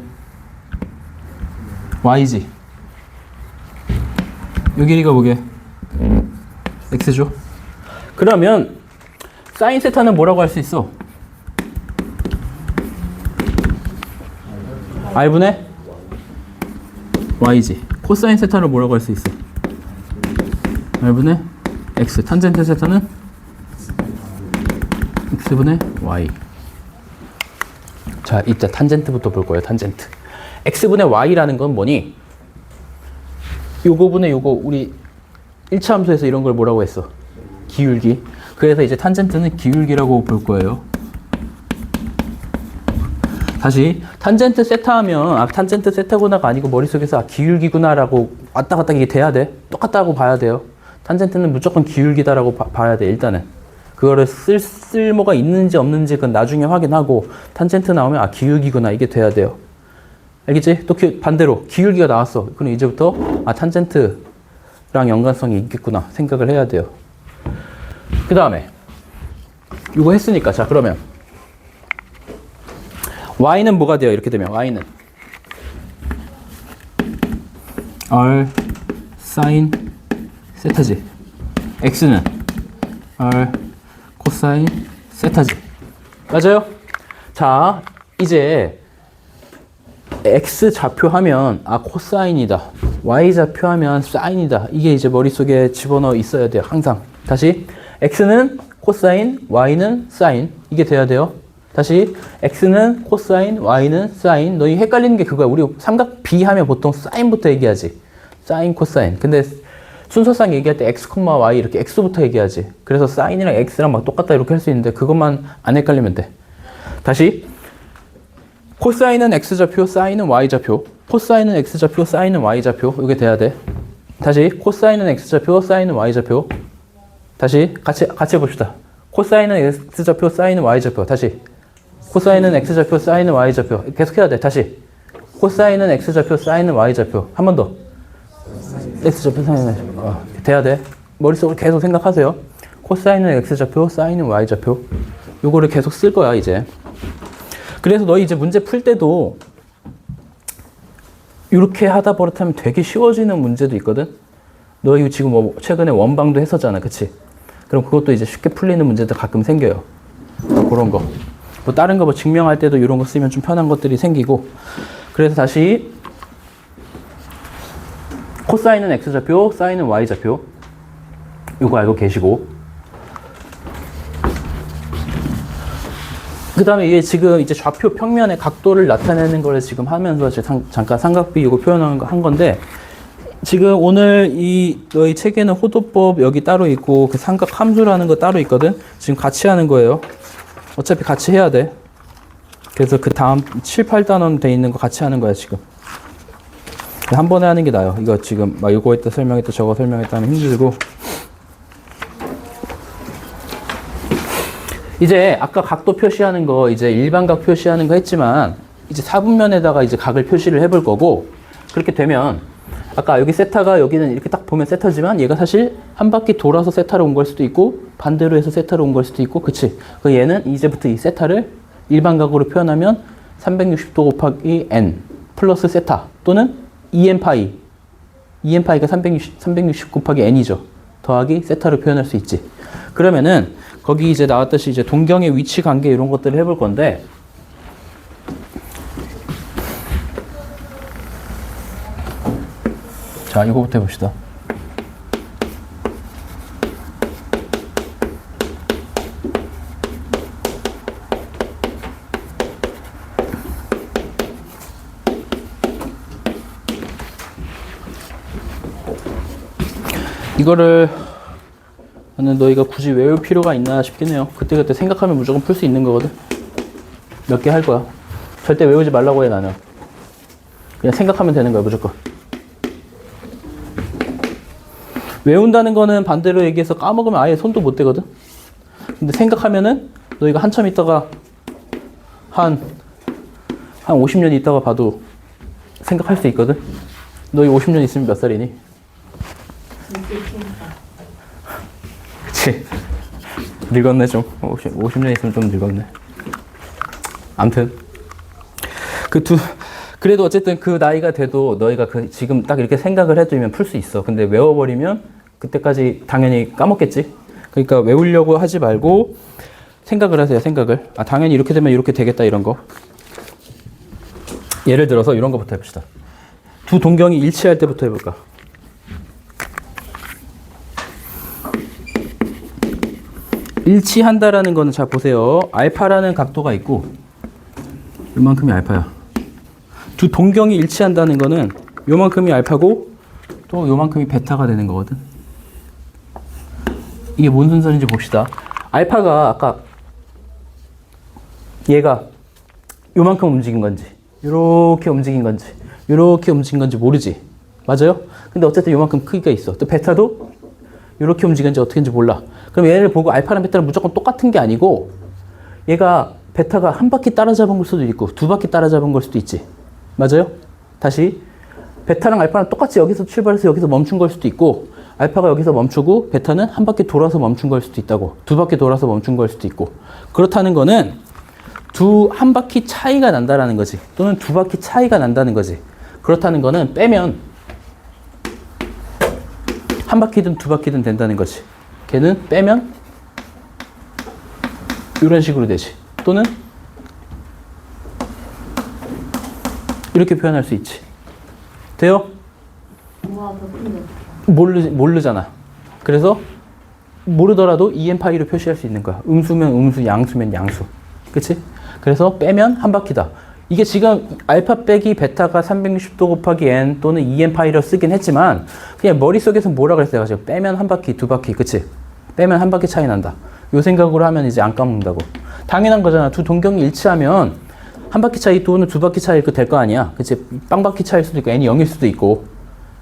Y지. 요 길이가 뭐게? X죠. 그러면 사인 세타는 뭐라고 할 수 있어? R분의 Y지. 코사인 세타를 뭐라고 할 수 있어? R분의 X. 탄젠트 세타는 X분의 Y. 자, 이때 탄젠트부터 볼 거예요. 탄젠트. X분의 Y라는 건 뭐니? 요거분의 요거, 우리 1차 함수에서 이런 걸 뭐라고 했어? 기울기. 그래서 이제 탄젠트는 기울기라고 볼 거예요. 다시 탄젠트 세타 하면 탄젠트 세타구나가 아니고 머릿속에서 기울기구나라고 왔다 갔다 이게 돼야 돼. 똑같다고 봐야 돼요. 탄젠트는 무조건 기울기다라고 봐야 돼. 일단은 그거를 쓸모가 있는지 없는지 그건 나중에 확인하고, 탄젠트 나오면 기울기구나 이게 돼야 돼요. 알겠지? 또 반대로 기울기가 나왔어. 그럼 이제부터 탄젠트랑 연관성이 있겠구나 생각을 해야 돼요. 그 다음에 이거 했으니까, 자 그러면 y는 뭐가 돼요? 이렇게 되면 y는 R 사인 세타지. x는 R 코사인 세타지. 맞아요? 자, 자, 이제 x 좌표 하면 코사인이다. y 좌표 하면 사인이다. 이게 이제 머릿속에 집어넣어 있어야 돼요. 항상. 다시 x는 코사인, y는 사인. 이게 돼야 돼요. 다시 x는 코사인, y는 사인. 너희 헷갈리는 게 그거야. 우리 삼각 B 하면 보통 사인부터 얘기하지. 사인, 코사인. 근데 순서상 얘기할 때 x, y 이렇게 x부터 얘기하지. 그래서 사인이랑 x랑 막 똑같다 이렇게 할 수 있는데 그것만 안 헷갈리면 돼. 다시 코사인은 x좌표, 사인은 y좌표. 코사인은 x좌표, 사인은 y좌표. 이게 돼야 돼. 다시 코사인은 x좌표, 사인은 y좌표. 다시 같이 해봅시다. 코사인은 x좌표, 사인은 y좌표. 다시 코사인은 x좌표, 사인은 y좌표. 계속 해야 돼. 다시 코사인은 x좌표, 사인은 y좌표. 한 번 더. x좌표, 사인은 y좌표. 돼야 돼. 머릿속으로 계속 생각하세요. 코사인은 x좌표, 사인은 y좌표. 요거를 계속 쓸 거야 이제. 그래서 너희 이제 문제 풀 때도 이렇게 하다 버릇하면 되게 쉬워지는 문제도 있거든. 너희 지금 뭐 최근에 원방도 했었잖아, 그치? 그럼 그것도 이제 쉽게 풀리는 문제도 가끔 생겨요. 그런 거. 뭐 다른 거 뭐 증명할 때도 이런 거 쓰면 좀 편한 것들이 생기고. 그래서 다시 코사인은 x좌표, 사인은 y좌표. 이거 알고 계시고. 그 다음에 이게 지금 이제 좌표 평면의 각도를 나타내는 걸 지금 하면서 잠깐 삼각비 이거 표현한 한 건데, 지금 오늘 너희 책에는 호도법 여기 따로 있고 그 삼각 함수라는 거 따로 있거든. 지금 같이 하는 거예요. 어차피 같이 해야 돼. 그래서 그 다음 7, 8단원 돼 있는 거 같이 하는 거야 지금. 한 번에 하는 게 나아요. 이거 지금 막 이거 했다 설명했다 저거 설명했다 하면 힘들고. 이제 아까 각도 표시하는 거 이제 일반각 표시하는 거 했지만 이제 사분면에다가 이제 각을 표시를 해볼 거고, 그렇게 되면 아까 여기 세타가 여기는 이렇게 딱 보면 세타지만 얘가 사실 한 바퀴 돌아서 세타로 온 걸 수도 있고 반대로 해서 세타로 온 걸 수도 있고, 그치? 그 얘는 이제부터 이 세타를 일반각으로 표현하면 360도 곱하기 n 플러스 세타 또는 2n 파이. 2n 파이가 360 곱하기 n이죠. 더하기 세타로 표현할 수 있지. 그러면은 거기 이제 나왔듯이 이제 동경의 위치 관계 이런 것들을 해볼 건데, 자, 이거부터 해봅시다. 이거를 너희가 굳이 외울 필요가 있나 싶긴 해요. 그때그때 생각하면 무조건 풀 수 있는 거거든. 몇 개 할 거야. 절대 외우지 말라고 해, 나는. 그냥 생각하면 되는 거야, 무조건. 외운다는 거는 반대로 얘기해서 까먹으면 아예 손도 못 대거든. 근데 생각하면은 너희가 한참 있다가 한 50년 있다가 봐도 생각할 수 있거든. 너희 50년 있으면 몇 살이니? 그치. 늙었네 좀. 50년 있으면 좀 늙었네. 암튼 그래도 어쨌든 그 나이가 돼도 너희가 지금 딱 이렇게 생각을 해두면 풀 수 있어. 근데 외워버리면 그때까지 당연히 까먹겠지. 그러니까 외우려고 하지 말고 생각을 하세요. 생각을. 당연히 이렇게 되면 이렇게 되겠다, 이런 거. 예를 들어서 이런 거부터 해봅시다. 두 동경이 일치할 때부터 해볼까. 일치한다라는 거는, 자 보세요. 알파라는 각도가 있고 요만큼이 알파야. 두 동경이 일치한다는 거는 요만큼이 알파고 또 요만큼이 베타가 되는 거거든. 이게 뭔 순서인지 봅시다. 알파가 아까 얘가 요만큼 움직인 건지 요렇게 움직인 건지 요렇게 움직인 건지 모르지. 맞아요? 근데 어쨌든 요만큼 크기가 있어. 또 베타도 요렇게 움직이는지 어떻게 인지 몰라. 그럼 얘를 보고 알파랑 베타는 무조건 똑같은 게 아니고 얘가 베타가 한 바퀴 따라잡은 걸 수도 있고 두 바퀴 따라잡은 걸 수도 있지. 맞아요? 다시 베타랑 알파는 똑같이 여기서 출발해서 여기서 멈춘 걸 수도 있고, 알파가 여기서 멈추고 베타는 한 바퀴 돌아서 멈춘 걸 수도 있다고. 두 바퀴 돌아서 멈춘 걸 수도 있고. 그렇다는 거는 한 바퀴 차이가 난다라는 거지. 또는 두 바퀴 차이가 난다는 거지. 그렇다는 거는 빼면 한 바퀴든 두 바퀴든 된다는 거지. 걔는 빼면 이런 식으로 되지. 또는 이렇게 표현할 수 있지. 돼요? 와, 몇 모르잖아. 그래서 모르더라도 EM파이로 표시할 수 있는 거야. 음수면 음수, 양수면 양수. 그치? 그래서 빼면 한 바퀴다. 이게 지금 알파 빼기 베타가 360도 곱하기 n 또는 EM파이로 쓰긴 했지만 그냥 머릿속에서 뭐라 그랬어요? 지금 빼면 한 바퀴, 두 바퀴. 그치? 빼면 한 바퀴 차이 난다. 요 생각으로 하면 이제 안 까먹는다고. 당연한 거잖아. 두 동경이 일치하면 한 바퀴 차이 또는 두 바퀴 차이 될 거 아니야. 그치? 빵바퀴 차이일 수도 있고 n이 0일 수도 있고.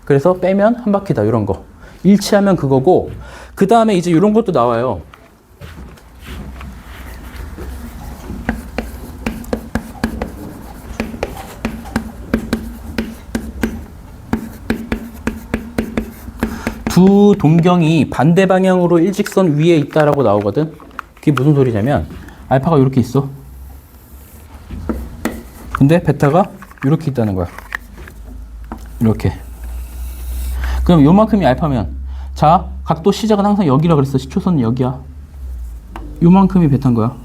그래서 빼면 한 바퀴다. 이런 거. 일치하면 그거고 그 다음에 이제 이런 것도 나와요. 두 동경이 반대 방향으로 일직선 위에 있다라고 나오거든. 그게 무슨 소리냐면 알파가 이렇게 있어. 근데 베타가 이렇게 있다는 거야. 이렇게. 그럼 요만큼이 알파면 자, 각도 시작은 항상 여기라 그랬어. 시초선은 여기야. 요만큼이 베타인 거야.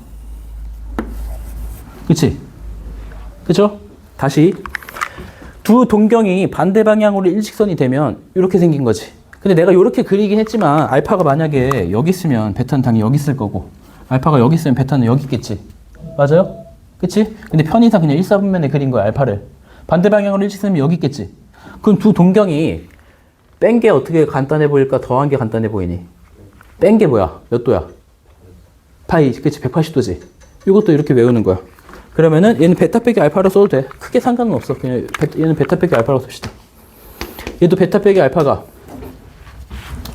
그치? 그쵸? 다시 두 동경이 반대 방향으로 일직선이 되면 이렇게 생긴 거지. 근데 내가 이렇게 그리긴 했지만 알파가 만약에 여기 있으면 베타는 당연히 여기 있을 거고 알파가 여기 있으면 베타는 여기 있겠지. 맞아요? 그치? 근데 편의상 그냥 1사분면에 그린 거야. 알파를. 반대 방향으로 일직선이면 여기 있겠지. 그럼 두 동경이 뺀 게 어떻게 간단해 보일까? 더한 게 간단해 보이니? 뺀 게 뭐야? 몇 도야? 파이, 그치? 180도지. 이것도 이렇게 외우는 거야. 그러면은 얘는 베타 빼기 알파로 써도 돼. 크게 상관은 없어. 그냥 얘는 베타 빼기 알파로 씁시다. 얘도 베타 빼기 알파가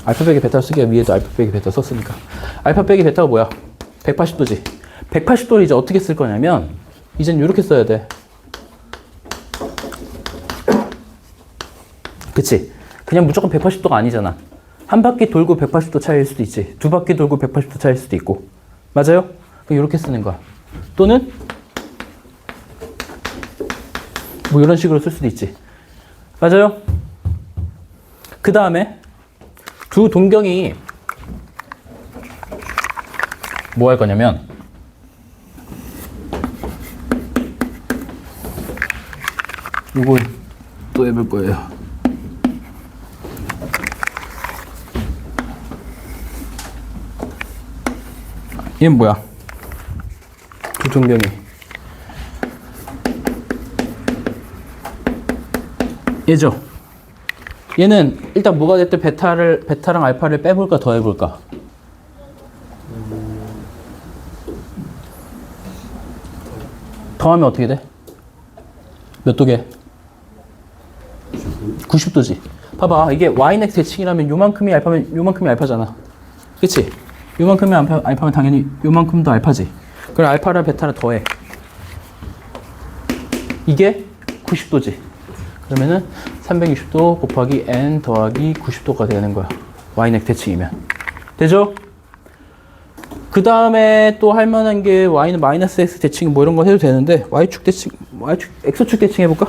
알파 빼기 베타 쓰기가 위에도 알파 빼기 베타 썼으니까. 알파 빼기 베타가 뭐야? 180도지. 180도를 이제 어떻게 쓸 거냐면 이젠 이렇게 써야 돼. 그치? 그냥 무조건 180도가 아니잖아. 한 바퀴 돌고 180도 차이일 수도 있지. 두 바퀴 돌고 180도 차이일 수도 있고. 맞아요? 그럼 이렇게 쓰는 거야. 또는 뭐 이런 식으로 쓸 수도 있지. 맞아요? 그 다음에 두 동경이 뭐 할 거냐면 이걸 또 해볼 거예요. 얘는 뭐야? 두 동경이 얘죠. 얘는 일단 뭐가 됐든 베타랑 알파를 빼볼까 더해볼까? 더하면 어떻게 돼? 몇 도게? 90도지. 봐봐, 이게 y넥 대칭이라면 요만큼이 알파면 요만큼이 알파잖아. 그치? 요만큼이 알파면 당연히 요만큼도 알파지. 그럼 알파랑 베타를 더해. 이게 90도지. 그러면은 360도 곱하기 n 더하기 90도가 되는 거야. y넥 대칭이면. 되죠? 그 다음에 또 할 만한 게 y는 마이너스 x 대칭 뭐 이런 거 해도 되는데 y축 대칭, x축 대칭 해볼까?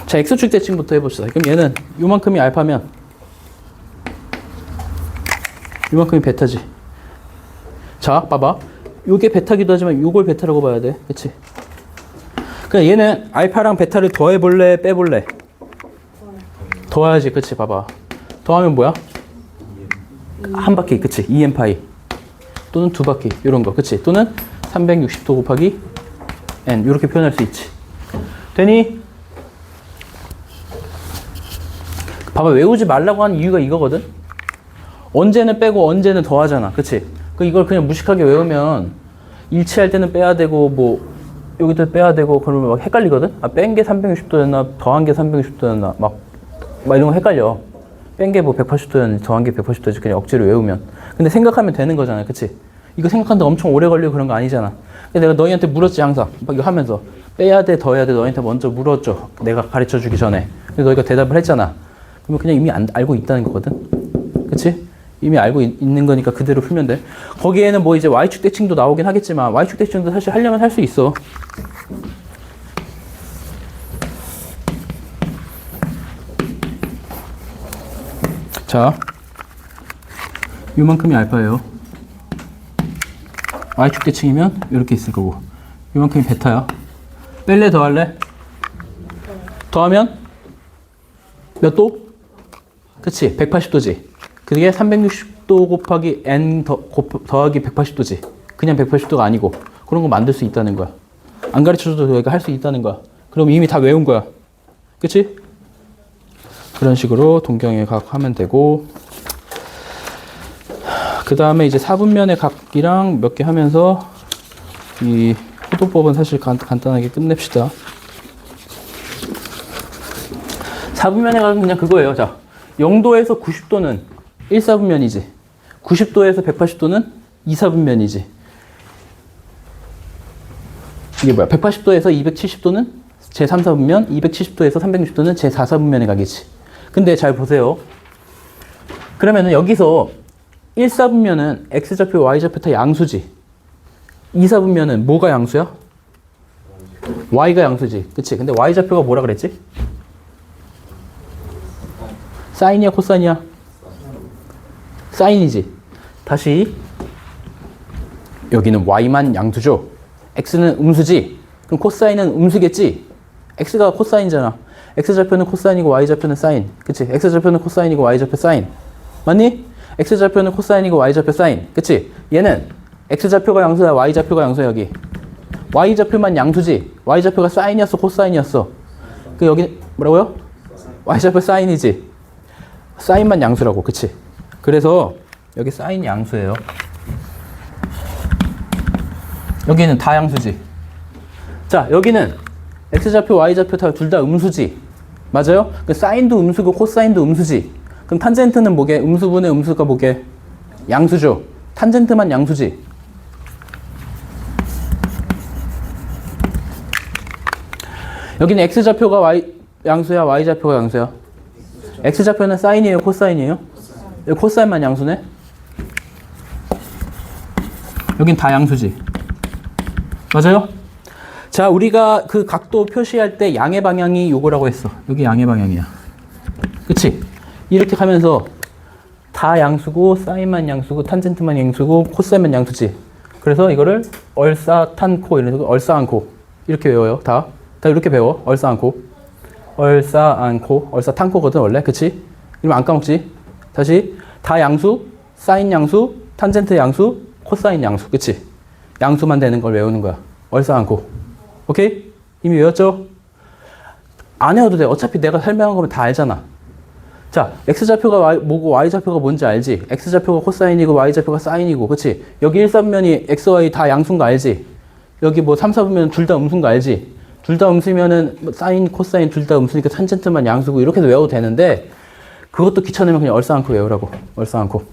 자, x축 대칭부터 해봅시다. 그럼 얘는 요만큼이 알파면 요만큼이 베타지. 자, 봐봐. 요게 베타기도 하지만 요걸 베타라고 봐야 돼. 그치? 그러니까 얘는 알파랑 베타를 더해볼래? 빼볼래? 더해야지. 그치? 봐봐. 더하면 뭐야? 한 바퀴. 그치? 2n파이. 또는 두 바퀴. 요런 거. 그치? 또는 360도 곱하기 n. 요렇게 표현할 수 있지. 되니? 봐봐. 외우지 말라고 하는 이유가 이거거든? 언제는 빼고 언제는 더하잖아. 그치? 이걸 그냥 무식하게 외우면 일치할 때는 빼야 되고 뭐 여기도 빼야 되고 그러면 막 헷갈리거든? 아, 뺀 게 360도였나 더한 게 360도였나 막 이런 거 헷갈려. 뺀 게 뭐 180도였는지 더한 게 180도였지 그냥 억지로 외우면. 근데 생각하면 되는 거잖아. 그치? 이거 생각하는데 엄청 오래 걸리고 그런 거 아니잖아. 내가 너희한테 물었지 항상. 막 이거 하면서 빼야 돼 더해야 돼 너희한테 먼저 물었죠. 내가 가르쳐 주기 전에. 근데 너희가 대답을 했잖아. 그러면 그냥 이미 알고 있다는 거거든? 그치? 이미 알고 있는 거니까 그대로 풀면 돼. 거기에는 뭐 이제 y축 대칭도 나오긴 하겠지만 y축 대칭도 사실 하려면 할 수 있어. 자, 요만큼이 알파예요. y축 대칭이면 이렇게 있을 거고 이만큼이 베타야. 뺄래 더할래? 더하면 몇 도? 그치 180도지. 그게 360도 곱하기 n 더하기 180도지. 그냥 180도가 아니고 그런 거 만들 수 있다는 거야. 안 가르쳐줘도 너희가 할 수 있다는 거야. 그럼 이미 다 외운 거야. 그치? 그런 식으로 동경의 각 하면 되고 그 다음에 이제 4분면의 각이랑 몇 개 하면서 이 호도법은 사실 간단하게 끝냅시다. 4분면의 각은 그냥 그거예요. 자, 0도에서 90도는 1사분면이지. 90도에서 180도는 2사분면이지. 이게 뭐야? 180도에서 270도는 제3사분면, 270도에서 360도는 제4사분면의 각이지. 근데 잘 보세요. 그러면은 여기서 1사분면은 x좌표, y좌표 다 양수지. 2사분면은 뭐가 양수야? y가 양수지. 그치? 근데 y좌표가 뭐라 그랬지? 사인이야, 코사인이야? 사인이지. 다시 여기는 y만 양수죠. x는 음수지. 그럼 코사인은 음수겠지. x가 코사인이잖아. x좌표는 코사인이고 y좌표는 사인. 그치? x좌표는 코사인이고 y좌표 사인. 맞니? x좌표는 코사인이고 y좌표 사인. 그치? 얘는 x좌표가 양수야, y좌표가 양수야. 여기 y좌표만 양수지. y좌표가 사인이었어, 코사인이었어? 그 여기 뭐라고요? y좌표 사인이지. 사인만 양수라고. 그치? 그래서 여기 사인이 양수예요. 여기는 다 양수지. 자, 여기는 x좌표, y좌표 둘 다 음수지. 맞아요? 그 사인도 음수고 코사인도 음수지. 그럼 탄젠트는 뭐게? 음수분의 음수가 뭐게? 양수죠. 탄젠트만 양수지. 여기는 x좌표가 양수야, y좌표가 양수야? x좌표는 사인이에요, 코사인이에요? 여기 코사인만 양수네? 여긴 다 양수지. 맞아요? 자, 우리가 그 각도 표시할 때 양의 방향이 요거라고 했어. 여기 양의 방향이야. 그치? 이렇게 하면서 다 양수고 사인만 양수고 탄젠트만 양수고 코사인만 양수지. 그래서 이거를 얼싸탄코 이런 식으로 얼싸안코 이렇게 외워요. 다 이렇게 배워. 얼싸안코 얼싸안코 얼싸탄코거든 원래. 그치? 이러면 안 까먹지? 다시 다 양수, 사인 양수, 탄젠트 양수, 코사인 양수. 그치? 양수만 되는 걸 외우는 거야. 얼싸안코. 오케이? 이미 외웠죠? 안 외워도 돼. 어차피 내가 설명한 거면 다 알잖아. 자, x좌표가 뭐고 y좌표가 뭔지 알지? x좌표가 코사인이고 y좌표가 사인이고. 그치? 여기 1사분면이 x, y 다 양수인 거 알지? 여기 뭐 3, 4분면 둘 다 음수인 거 알지? 둘 다 음수면은 뭐 사인, 코사인 둘 다 음수니까 탄젠트만 양수고 이렇게 해서 외워도 되는데 그것도 귀찮으면 그냥 얼싸안코 외우라고. 얼싸안코.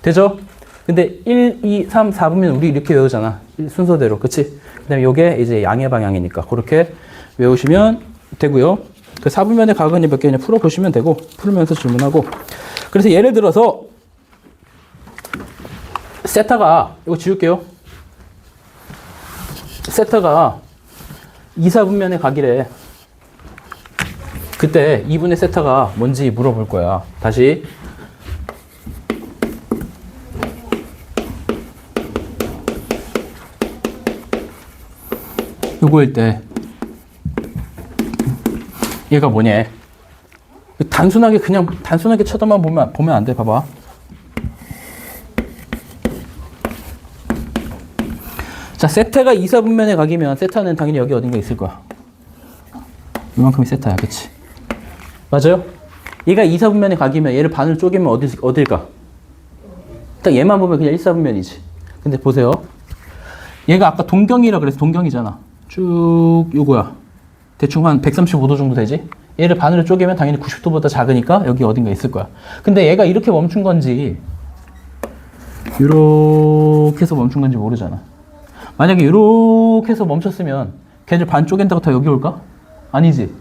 되죠? 근데 1, 2, 3, 4분면 우리 이렇게 외우잖아. 순서대로. 그치? 그 다음에 요게 이제 양의 방향이니까 그렇게 외우시면 되고요. 그 4분면의 각은 몇 개 그냥 풀어보시면 되고 풀면서 질문하고. 그래서 예를 들어서 세타가 이거 지울게요. 세타가 2, 4분면의 각이래. 그때 2분의 세타가 뭔지 물어볼 거야. 다시 요거일 때 얘가 뭐냐? 단순하게 그냥 단순하게 쳐다만 보면 안 돼. 봐봐. 자, 세타가 2, 4분면의 각이면 세타는 당연히 여기 어딘가 있을 거야. 이만큼이 세타야, 그치? 맞아요? 얘가 2, 4분면의 각이면 얘를 반으로 쪼개면 어딜까? 딱 얘만 보면 그냥 1, 4분면이지. 근데 보세요. 얘가 아까 동경이라 그래서 동경이잖아. 쭉 요거야. 대충 한 135도 정도 되지? 얘를 반으로 쪼개면 당연히 90도보다 작으니까 여기 어딘가 있을 거야. 근데 얘가 이렇게 멈춘 건지 이렇게 해서 멈춘 건지 모르잖아. 만약에 이렇게 해서 멈췄으면 걔를 반 쪼갠다고 다 여기 올까? 아니지.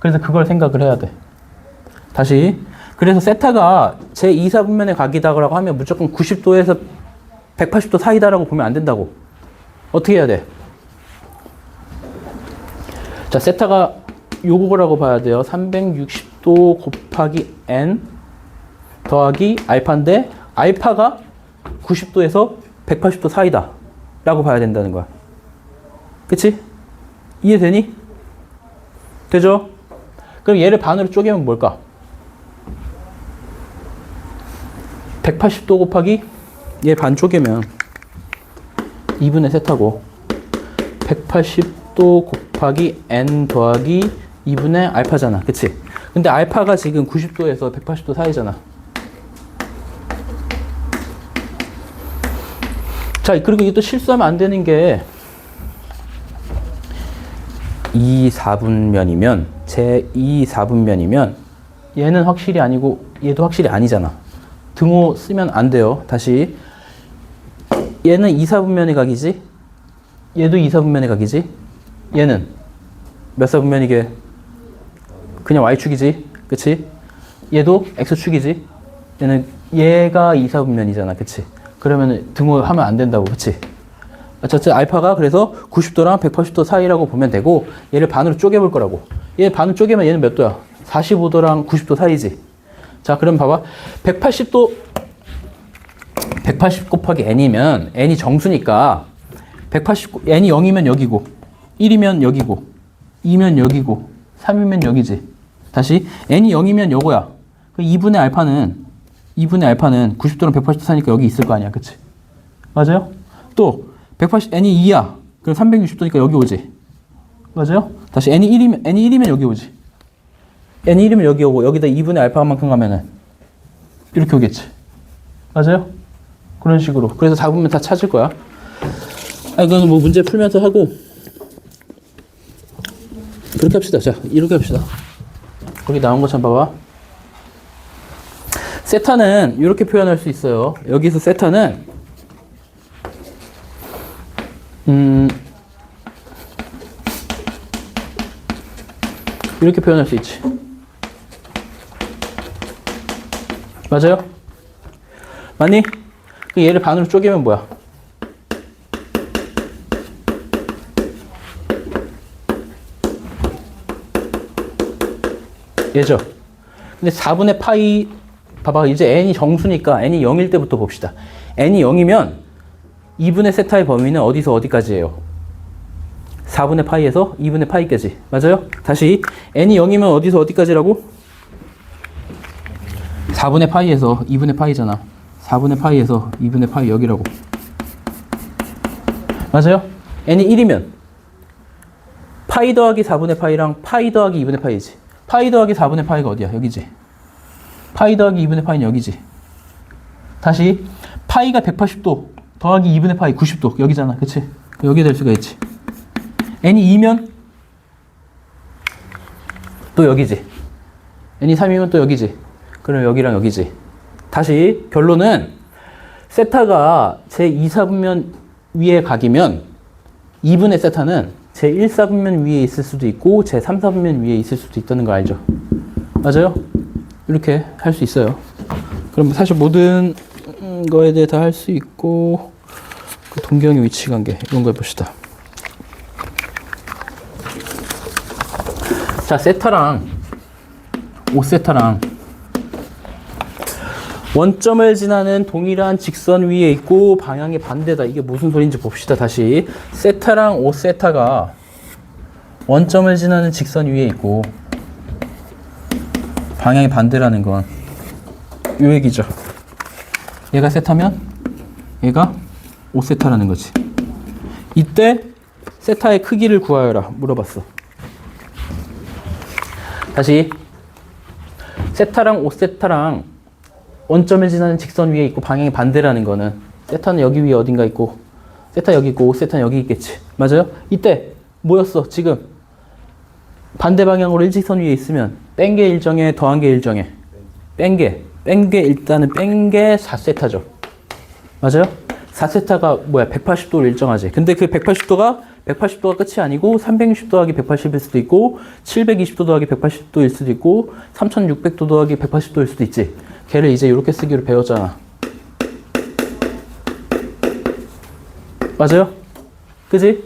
그래서 그걸 생각을 해야 돼. 다시. 그래서 세타가 제 2, 4분면의 각이다라고 하면 무조건 90도에서 180도 사이다라고 보면 안 된다고. 어떻게 해야 돼? 자, 세타가 요거라고 봐야 돼요. 360도 곱하기 n 더하기 알파인데 알파가 90도에서 180도 사이다. 라고 봐야 된다는 거야. 그치? 이해되니? 되죠? 그럼 얘를 반으로 쪼개면 뭘까? 180도 곱하기 얘 반 쪼개면 2분의 세타고 180도 곱하기 n 더하기 2분의 알파잖아. 그치? 근데 알파가 지금 90도에서 180도 사이잖아. 자, 그리고 이게 또 실수하면 안 되는 게 2, 4분면이면 제 2, 4분면이면 얘는 확실히 아니고 얘도 확실히 아니잖아. 등호 쓰면 안 돼요. 다시 얘는 2, 4분면의 각이지? 얘도 2, 4분면의 각이지? 얘는 몇 사분면이게? 그냥 Y축이지? 그치? 얘도 X축이지? 얘는 얘가 2, 4분면이잖아. 그치? 그러면 등호 하면 안 된다고. 그치? 어쨌든 알파가 그래서 90도랑 180도 사이라고 보면 되고 얘를 반으로 쪼개볼 거라고. 얘 반으로 쪼개면 얘는 몇 도야? 45도랑 90도 사이지. 자, 그럼 봐봐. 180도 180 곱하기 n이면 n이 정수니까 180 n이 0이면 여기고 1이면 여기고 2면 여기고 3이면 여기지. 다시 n이 0이면 요거야. 그 2분의 알파는 90도랑 180도 사이니까 여기 있을 거 아니야. 그치? 맞아요? 또 180 n이 2야. 그럼 360도니까 여기 오지. 맞아요? 다시 n이 1이면 여기 오지. n이 1이면 여기 오고 여기다 2분의 알파만큼 가면은 이렇게 오겠지. 맞아요? 그런 식으로. 그래서 4분면 다 찾을 거야. 이건 뭐 문제 풀면서 하고 그렇게 합시다. 자, 이렇게 합시다. 거기 나온 것처럼 봐봐. 세타는 이렇게 표현할 수 있어요. 여기서 세타는 이렇게 표현할 수 있지. 맞아요? 맞니? 그 얘를 반으로 쪼개면 뭐야? 얘죠? 근데 4분의 파이, 봐봐. 이제 n이 정수니까 n이 0일 때부터 봅시다. n이 0이면 2분의 세타의 범위는 어디서 어디까지예요? 4분의 파이에서 2분의 파이까지. 맞아요? 다시 n이 0이면 어디서 어디까지라고? 4분의 파이에서 2분의 파이잖아. 4분의 파이에서 2분의 파이 여기라고. 맞아요? n이 1이면 파이 더하기 4분의 파이랑 파이 더하기 2분의 파이지. 파이 더하기 4분의 파이가 어디야? 여기지. 파이 더하기 2분의 파이는 여기지. 다시 파이가 180도 더하기 2분의 파이 90도 여기잖아. 그치? 여기 될 수가 있지. n이 2면 또 여기지. n이 3이면 또 여기지. 그럼 여기랑 여기지. 다시 결론은 세타가 제 2, 4분면 위에 각이면 2분의 세타는 제 1, 4분면 위에 있을 수도 있고 제 3, 4분면 위에 있을 수도 있다는 거 알죠? 맞아요? 이렇게 할 수 있어요. 그럼 사실 모든 거에 대해 다 할 수 있고 그 동경의 위치 관계 이런 거 해봅시다. 자, 세타랑 5세타랑 원점을 지나는 동일한 직선 위에 있고 방향이 반대다. 이게 무슨 소리인지 봅시다. 다시 세타랑 5세타가 원점을 지나는 직선 위에 있고 방향이 반대라는 건 이 얘기죠. 얘가 세타면 얘가 5세타라는 거지. 이때 세타의 크기를 구하여라 물어봤어. 다시 세타랑 5세타랑 원점을 지나는 직선 위에 있고 방향이 반대라는 거는 세타는 여기 위에 어딘가 있고 세타 여기 있고 5세타는 여기 있겠지. 맞아요? 이때 뭐였어? 지금 반대 방향으로 일직선 위에 있으면 뺀 게 일정해, 더한 게 일정해. 뺀 게 일단은 뺀 게 4세타죠. 맞아요? 4세타가 뭐야? 180도를 일정하지. 근데 그 180도가 끝이 아니고 360도 더하기 180일 수도 있고 720도 더하기 180도일 수도 있고 3600도 더하기 180도일 수도 있지. 걔를 이제 이렇게 쓰기로 배웠잖아. 맞아요? 그지?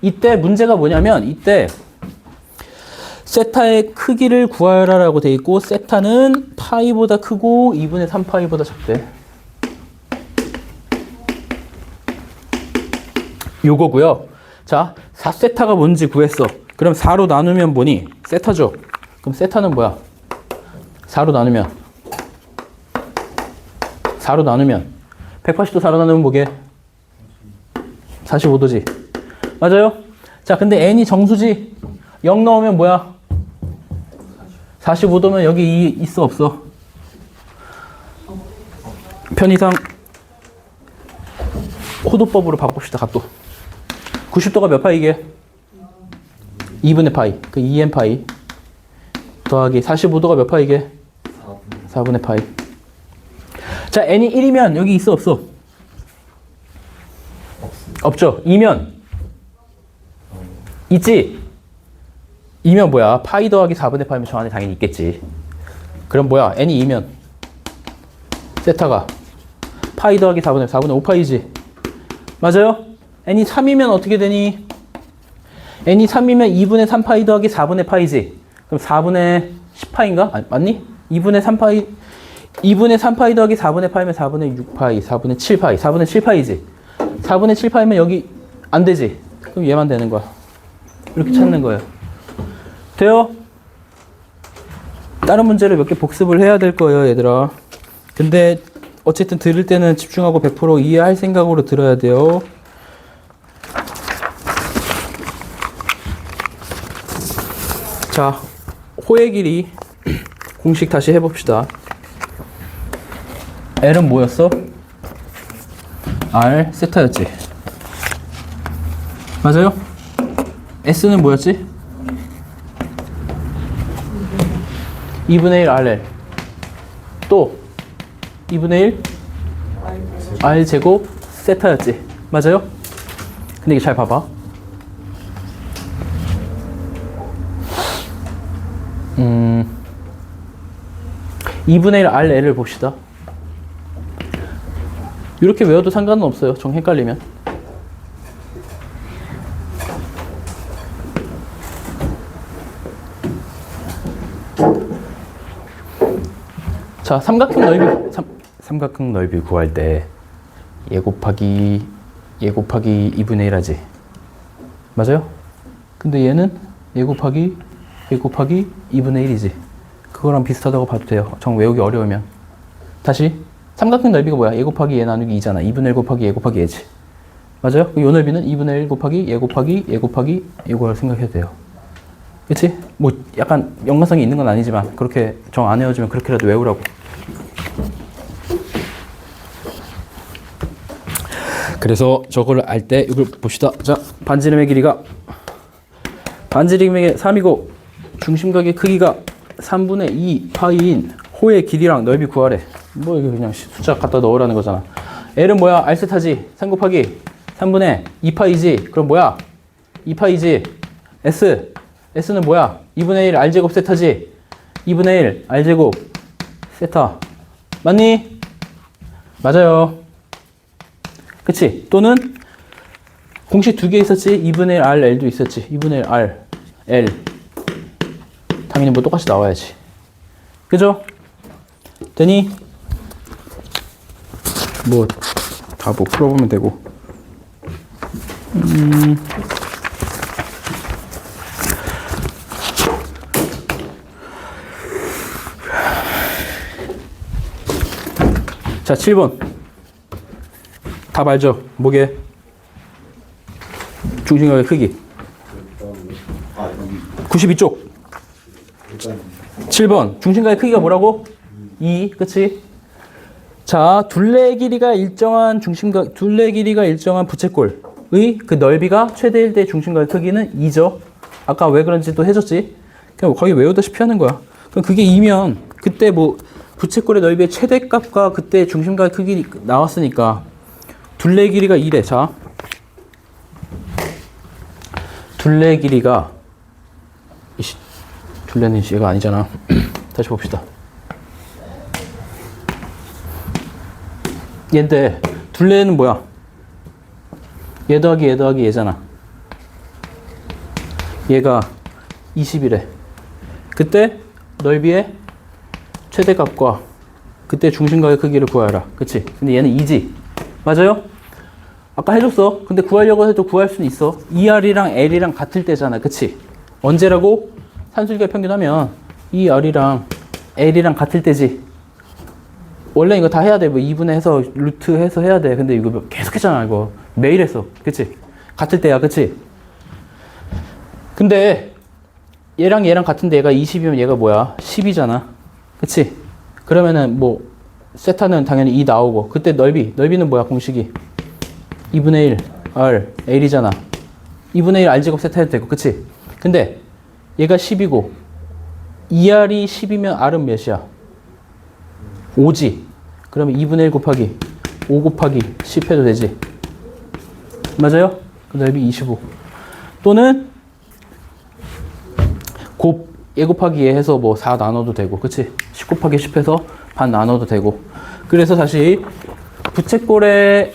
이때 문제가 뭐냐면 이때 세타의 크기를 구하라라고 돼 있고 세타는 파이보다 크고 2분의 3파이보다 작대. 요거고요. 자, 4세타가 뭔지 구했어. 그럼 4로 나누면 뭐니? 세타죠. 그럼 세타는 뭐야? 4로 나누면 180도 4로 나누면 뭐게? 45도지. 맞아요? 자, 근데 n이 정수지? 0 넣으면 뭐야? 45도면 여기 있어 없어? 편의상 호도법으로 바꿉시다. 각도. 90도가 몇 파이 이게? 2분의 파이. 그 2n 파이 더하기 45도가 몇 파이 이게? 4분의 파이. 자, n이 1이면 여기 있어 없어? 없죠. 2면 있지? 2면 뭐야? 파이 더하기 4분의 파이면 저 안에 당연히 있겠지. 그럼 뭐야? n이 2면 세타가 파이 더하기 4분의 5파이지. 맞아요? n이 3이면 어떻게 되니? n이 3이면 2분의 3파이 더하기 4분의 파이지. 그럼 4분의 10파인가? 맞니? 2분의 3파이 더하기 4분의 파이면 4분의 6파이, 4분의 7파이, 4분의 7파이지. 4분의 7파이면 여기 안 되지. 그럼 얘만 되는 거야. 이렇게 찾는 거예요. 돼요? 다른 문제를 몇 개 복습을 해야 될 거예요, 얘들아. 근데 어쨌든 들을 때는 집중하고 100% 이해할 생각으로 들어야 돼요. 자, 호의 길이 공식 다시 해봅시다. L은 뭐였어? R 세타였지. 맞아요? S는 뭐였지? 2분의 1 RL. 또 2분의 1 R 제곱 세타였지. 맞아요? 근데 이게 잘 봐봐. 2분의 1 RL을 봅시다. 이렇게 외워도 상관은 없어요. 정 헷갈리면. 자, 삼각형 넓이 구할 때 얘 곱하기 2분의 1 하지. 맞아요? 근데 얘는 얘 곱하기 2분의 1이지. 그거랑 비슷하다고 봐도 돼요. 정 외우기 어려우면. 다시 삼각형 넓이가 뭐야? 얘 곱하기 얘 나누기 2잖아. 2분의 1 곱하기 얘 곱하기 얘지. 맞아요? 요 넓이는 2분의 1 곱하기 얘 곱하기 얘 곱하기 이걸 생각해도 돼요. 그치? 뭐 약간 연관성이 있는 건 아니지만 그렇게 정 안 외워주면 그렇게라도 외우라고. 그래서 저걸 알 때 이걸 봅시다. 자, 반지름의 길이가 3이고 중심각의 크기가 3분의 2 파이인 호의 길이랑 넓이 구하래. 뭐 이거 그냥 숫자 갖다 넣으라는 거잖아. L은 뭐야? R세타지. 3 곱하기 3분의 2파이지. 그럼 뭐야? 2파이지. S는 뭐야? 2분의 1 R제곱 세타지. 2분의 1 R제곱 세타. 맞니? 맞아요. 그치? 또는 공식 두 개 있었지? 2분의 1 R, L도 있었지. 2분의 1 R, L. 당연히 뭐 똑같이 나와야지. 그죠? 되니? 뭐 다 뭐 풀어보면 되고. 자, 7번. 답 알죠? 뭐게? 중심각의 크기. 92쪽. 7번. 중심각의 크기가 뭐라고? 2. 그치? 자, 둘레 길이가 일정한 부채꼴의 그 넓이가 최대일 때 중심각의 크기는 2죠. 아까 왜 그런지 또 해줬지? 그냥 거의 외우다시피 하는 거야. 그럼 그게 2면 그때 뭐 부채꼴의 넓이의 최대값과 그때 중심각의 크기 나왔으니까 둘레 길이가 2래. 자, 둘레 길이가 둘레는 얘가 아니잖아. 다시 봅시다. 얘인데 둘레는 뭐야? 얘 더하기 얘잖아. 얘가 20이래. 그때 넓이의 최대값과 그때 중심각의 크기를 구하라. 그치? 근데 얘는 2지. 맞아요? 아까 해줬어. 근데 구하려고 해도 구할 수는 있어. ER이랑 L이랑 같을 때잖아. 그치? 언제라고? 산술기하 평균하면 ER이랑 L이랑 같을 때지. 원래 이거 다 해야 돼. 뭐 2분의 해서 루트 해서 해야 돼. 근데 이거 계속 했잖아. 이거 매일 했어. 그치? 같을 때야. 그치? 근데 얘랑 얘랑 같은데 얘가 20이면 얘가 뭐야? 10이잖아. 그치? 그러면은 뭐 세타는 당연히 2 나오고 그때 넓이는 뭐야? 공식이 2분의 1 R L이잖아. 2분의 1 R제곱 세타 해도 되고. 그치? 근데 얘가 10이고 2R이 10이면 R은 몇이야? 5지. 그러면 2분의 1 곱하기 5 곱하기 10 해도 되지. 맞아요? 그 넓이 25. 또는 얘 곱하기 얘 해서 뭐 4 나눠도 되고. 그치? 10 곱하기 10 해서 반 나눠도 되고. 그래서 다시 부채꼴의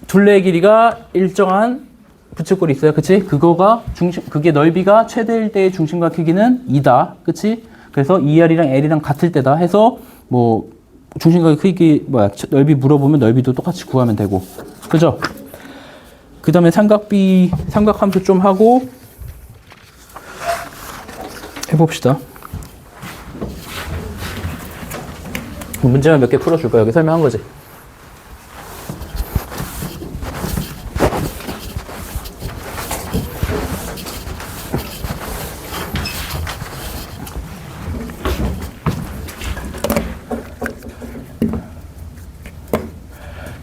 둘레의 길이가 일정한 부채꼴이 있어요. 그치? 그게 넓이가 최대일 때의 중심과 크기는 2다. 그치? 그래서 2R이랑 L이랑 같을 때다 해서 뭐 중심과 크기 넓이 물어보면 넓이도 똑같이 구하면 되고. 그죠? 그 다음에 삼각함수 좀 하고 해봅시다. 문제만 몇 개 풀어줄 거야. 여기 설명한 거지.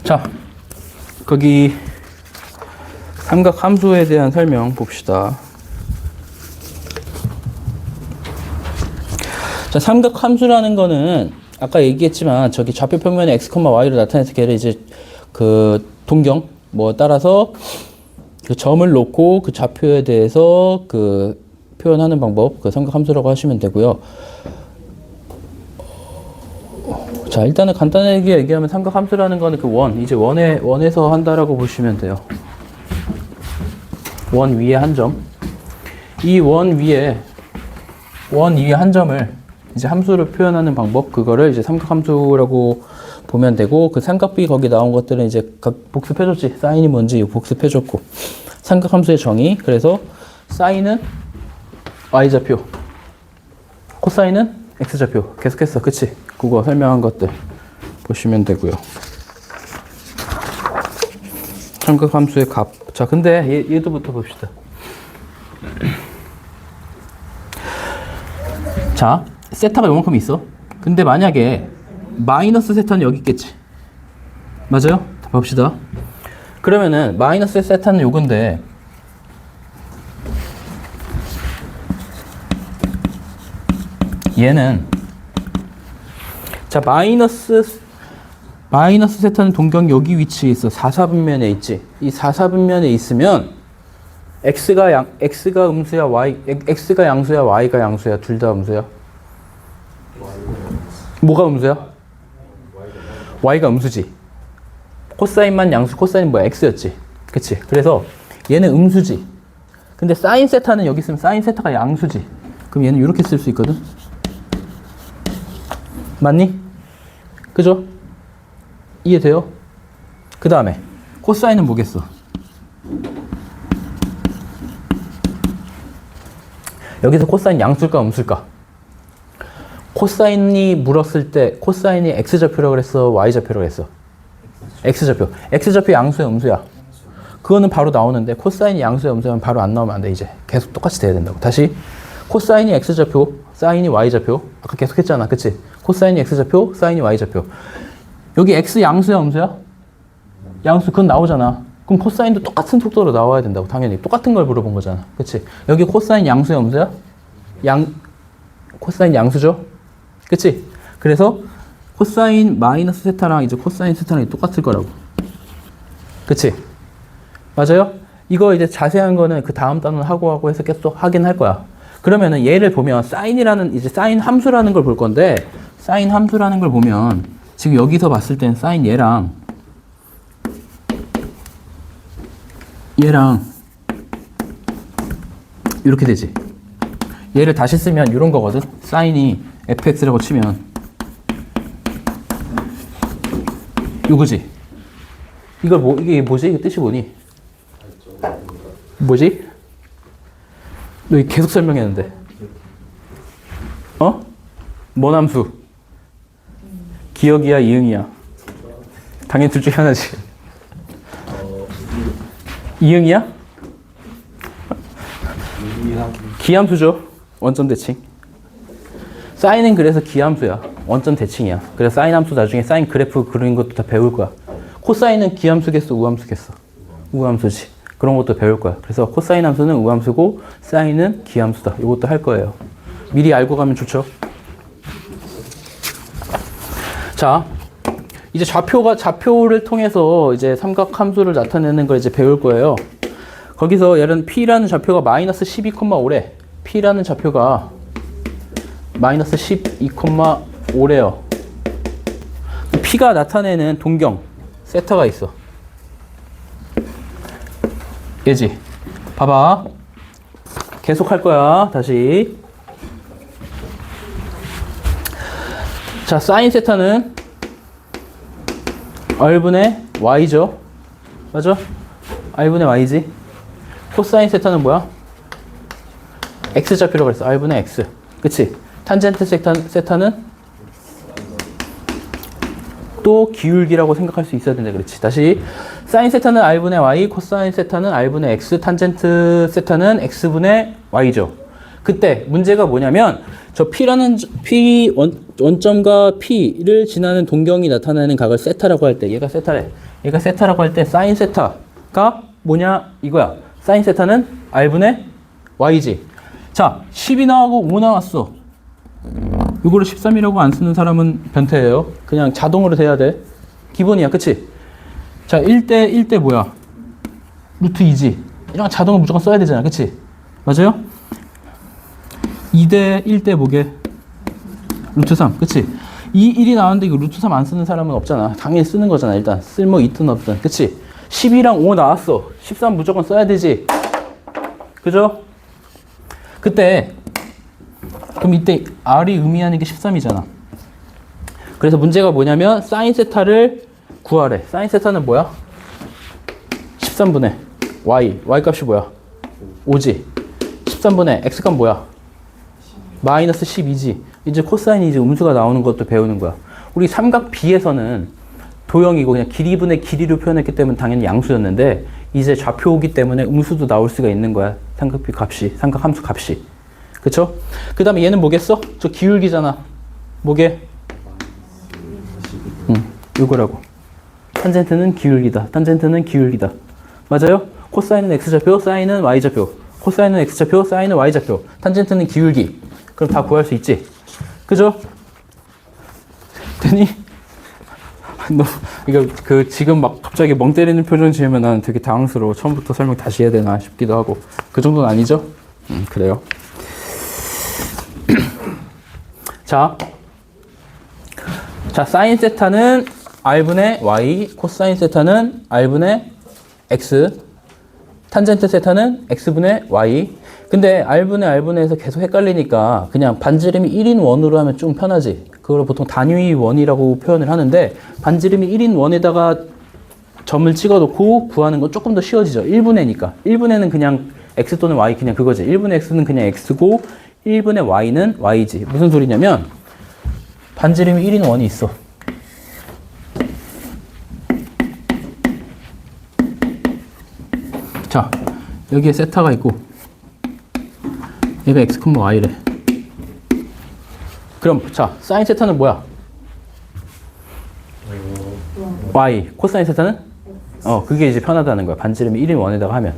자, 거기 삼각함수에 대한 설명 봅시다. 자, 삼각함수라는 거는 아까 얘기했지만 저기 좌표 평면에 x, y로 나타내서 걔를 이제 그 동경 뭐 따라서 그 점을 놓고 그 좌표에 대해서 그 표현하는 방법, 그 삼각함수라고 하시면 되고요. 자, 일단은 간단하게 얘기하면 삼각함수라는 거는 그 이제 원에서 한다라고 보시면 돼요. 원 위에 한 점. 이 원 위에 한 점을 이제 함수로 표현하는 방법, 그거를 이제 삼각함수라고 보면 되고, 그 삼각비 거기 나온 것들은 이제 각 복습해줬지. 사인이 뭔지 복습해줬고, 삼각함수의 정의. 그래서 사인은 y좌표, 코사인은 x좌표. 계속했어. 그치? 그거 설명한 것들 보시면 되고요. 삼각함수의 값. 자, 근데 얘도부터 봅시다. 자, 세타가 요만큼 있어. 근데 만약에 마이너스 세타는 여기 있겠지. 맞아요? 봅시다. 그러면은 마이너스 세타는 요건데 얘는 자, 마이너스 세타는 동경 여기 위치에 있어. 4사분면에 있지. 이 4사분면에 있으면 x가 음수야, x가 양수야, y가 양수야, 둘 다 음수야. 뭐가 음수야? y가 음수지. 코사인만 양수, 코사인 뭐야? x였지. 그치? 그래서 얘는 음수지. 근데 사인 세타는 여기 있으면 사인 세타가 양수지. 그럼 얘는 이렇게 쓸 수 있거든. 맞니? 그죠? 이해돼요? 그 다음에 코사인은 뭐겠어? 여기서 코사인 양수일까 음수일까? 코사인이 물었을 때 코사인이 x좌표라고 그랬어, y좌표라고 그랬어? x좌표. x좌표 양수야 음수야? 그거는 바로 나오는데 코사인이 양수야 음수야 바로 안 나오면 안 돼. 이제 계속 똑같이 돼야 된다고. 다시 코사인이 x좌표, 사인이 y좌표. 아까 계속 했잖아. 그치? 코사인이 x좌표, 사인이 y좌표. 여기 x 양수야 음수야? 양수. 그건 나오잖아. 그럼 코사인도 똑같은 속도로 나와야 된다고. 당연히 똑같은 걸 물어본 거잖아. 그치? 여기 코사인 양수야 음수야? 코사인 양수죠? 그치? 그래서 코사인 마이너스 세타랑 이제 코사인 세타랑 똑같을 거라고. 그치? 맞아요? 이거 이제 자세한 거는 그 다음 단원 하고 해서 계속 하긴 할 거야. 그러면은 얘를 보면 이제 사인 함수라는 걸 볼 건데, 사인 함수라는 걸 보면 지금 여기서 봤을 땐 사인 얘랑 이렇게 되지. 얘를 다시 쓰면 이런 거거든. 사인이 fx라고 치면 요거지. 이게 뭐지? 이게 뜻이 뭐니? 뭐지? 너 이거 계속 설명했는데. 어? 뭔 함수? 기억이야, 이응이야? 당연히 둘 중에 하나지. 이응이야? 기함수죠. 원점 대칭. 사인은 그래서 기함수야. 원점 대칭이야. 그래서 사인 함수 나중에 사인 그래프 그리는 것도 다 배울 거야. 코사인은 기함수겠어, 우함수겠어? 우함수지. 그런 것도 배울 거야. 그래서 코사인 함수는 우함수고 사인은 기함수다. 이것도 할 거예요. 미리 알고 가면 좋죠. 자, 이제 좌표를 통해서 이제 삼각 함수를 나타내는 걸 이제 배울 거예요. 거기서 얘는 P라는 좌표가 마이너스 12,5래. P라는 좌표가 마이너스 12,5래요. P가 나타내는 동경, 세타가 있어. 얘지. 봐봐. 계속 할 거야. 다시. 자, 사인 세타는 R분의 Y죠. 맞아? R분의 Y지. 코사인 세타는 뭐야? X좌표라고 그랬어. R분의 X. 그치? 탄젠트 세타는 또 기울기라고 생각할 수 있어야 된다. 그렇지. 다시. 사인 세타는 R분의 Y, 코사인 세타는 R분의 X, 탄젠트 세타는 X분의 Y죠. 그때 문제가 뭐냐면 저 P라는 원점과 P를 지나는 동경이 나타나는 각을 세타라고 할 때 얘가 세타래. 얘가 세타라고 할 때 사인 세타가 뭐냐 이거야. 사인 세타는 R분의 Y지. 자, 10이 나오고 5 나왔어. 이거를 13이라고 안 쓰는 사람은 변태예요. 그냥 자동으로 돼야 돼. 기본이야. 그치? 자, 1대 뭐야? 루트 2지. 이런 자동으로 무조건 써야 되잖아. 그치? 맞아요? 2대 1대 뭐게? 루트 3. 그치? 1이 나왔는데 이거 루트 3 안 쓰는 사람은 없잖아. 당연히 쓰는 거잖아. 일단 쓸모 있든 없든. 그치? 12랑 5 나왔어. 13 무조건 써야 되지. 그죠? 그때 그럼 이때 R이 의미하는 게 13이잖아. 그래서 문제가 뭐냐면 사인 세타를 구하래. 사인 세타는 뭐야? 13분의 Y. Y 값이 뭐야? 5지. 13분의 X 값 뭐야? 마이너스 12지. 이제 코사인이 이제 음수가 나오는 것도 배우는 거야. 우리 삼각 B에서는 도형이고 그냥 길이분의 길이로 표현했기 때문에 당연히 양수였는데 이제 좌표이기 때문에 음수도 나올 수가 있는 거야. 삼각 B 값이, 삼각 함수 값이. 그쵸? 그 다음에 얘는 뭐겠어? 저 기울기잖아. 뭐게? 이거라고. 탄젠트는 기울기다. 탄젠트는 기울기다. 맞아요? 코사인은 X좌표, 사인은 Y좌표. 코사인은 X좌표, 사인은 Y좌표. 탄젠트는 기울기. 그럼 다 구할 수 있지? 그죠? 되니? 너, 이거, 지금 막 갑자기 멍 때리는 표정 지으면 나는 되게 당황스러워. 처음부터 설명 다시 해야 되나 싶기도 하고. 그 정도는 아니죠? 그래요. 자, 사인 세타는 R분의 Y, 코사인 세타는 R분의 X, 탄젠트 세타는 X분의 Y. 근데 R분의 R분의에서 계속 헷갈리니까 그냥 반지름이 1인 원으로 하면 좀 편하지. 그걸 보통 단위 원이라고 표현을 하는데 반지름이 1인 원에다가 점을 찍어 놓고 구하는 건 조금 더 쉬워지죠. 1분의니까. 1분의는 그냥 X 또는 Y 그냥 그거지. 1분의 X는 그냥 X고 1분의 Y는 Y지. 무슨 소리냐면 반지름이 1인 원이 있어. 자, 여기에 세타가 있고 얘가 X, Y래. 그럼 자, 사인 세타는 뭐야? Y. 코사인 세타는? 그게 이제 편하다는 거야. 반지름이 1인 원에다가 하면.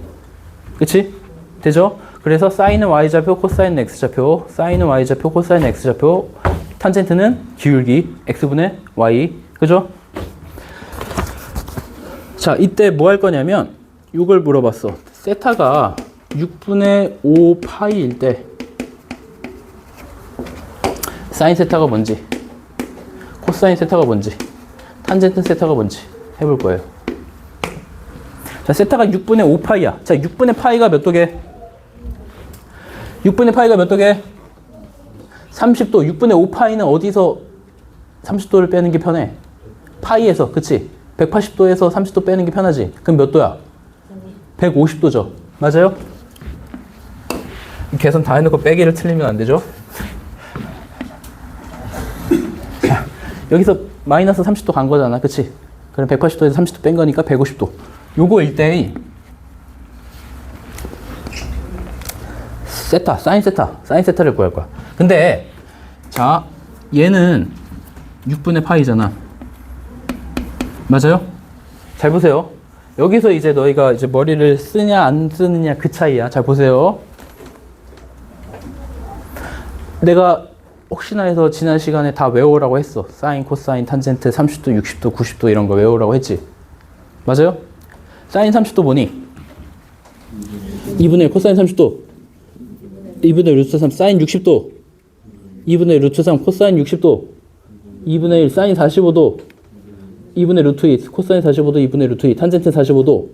그치? 되죠? 그래서 사인은 Y좌표, 코사인은 X좌표, 사인은 Y좌표, 코사인은 X좌표, 탄젠트는 기울기, X분의 Y. 그죠? 자, 이때 뭐 할 거냐면, 이걸 물어봤어. 세타가 6분의 5 파이일 때, 사인 세타가 뭔지, 코사인 세타가 뭔지, 탄젠트 세타가 뭔지 해볼 거예요. 자, 세타가 6분의 5 파이야. 자, 6분의 파이가 몇 도게? 6분의 파이가 몇 도게? 30도. 6분의 5 파이는 어디서 30도를 빼는 게 편해? 파이에서. 그치? 180도에서 30도 빼는 게 편하지. 그럼 몇 도야? 150도죠. 맞아요? 계산 다 해놓고 빼기를 틀리면 안 되죠? 자, 여기서 마이너스 30도 간 거잖아. 그치? 그럼 180도에서 30도 뺀 거니까 150도. 요거 일대의 세타, 사인 세타를 구할 거야. 근데, 자, 얘는 6분의 파이잖아. 맞아요? 잘 보세요. 여기서 이제 너희가 이제 머리를 쓰냐 안 쓰느냐 그 차이야. 잘 보세요. 내가 혹시나 해서 지난 시간에 다 외우라고 했어. 사인, 코사인, 탄젠트 30도, 60도, 90도 이런 거 외우라고 했지. 맞아요? 사인 30도 뭐니? 2분의 1 코사인 30도. 2분의 1 루트 3 사인 60도. 2분의 1 루트 3 코사인 60도. 2분의 1 사인 45도. 2분의 루트 2 코사인 45도. 2분의 루트 2 탄젠트 45도.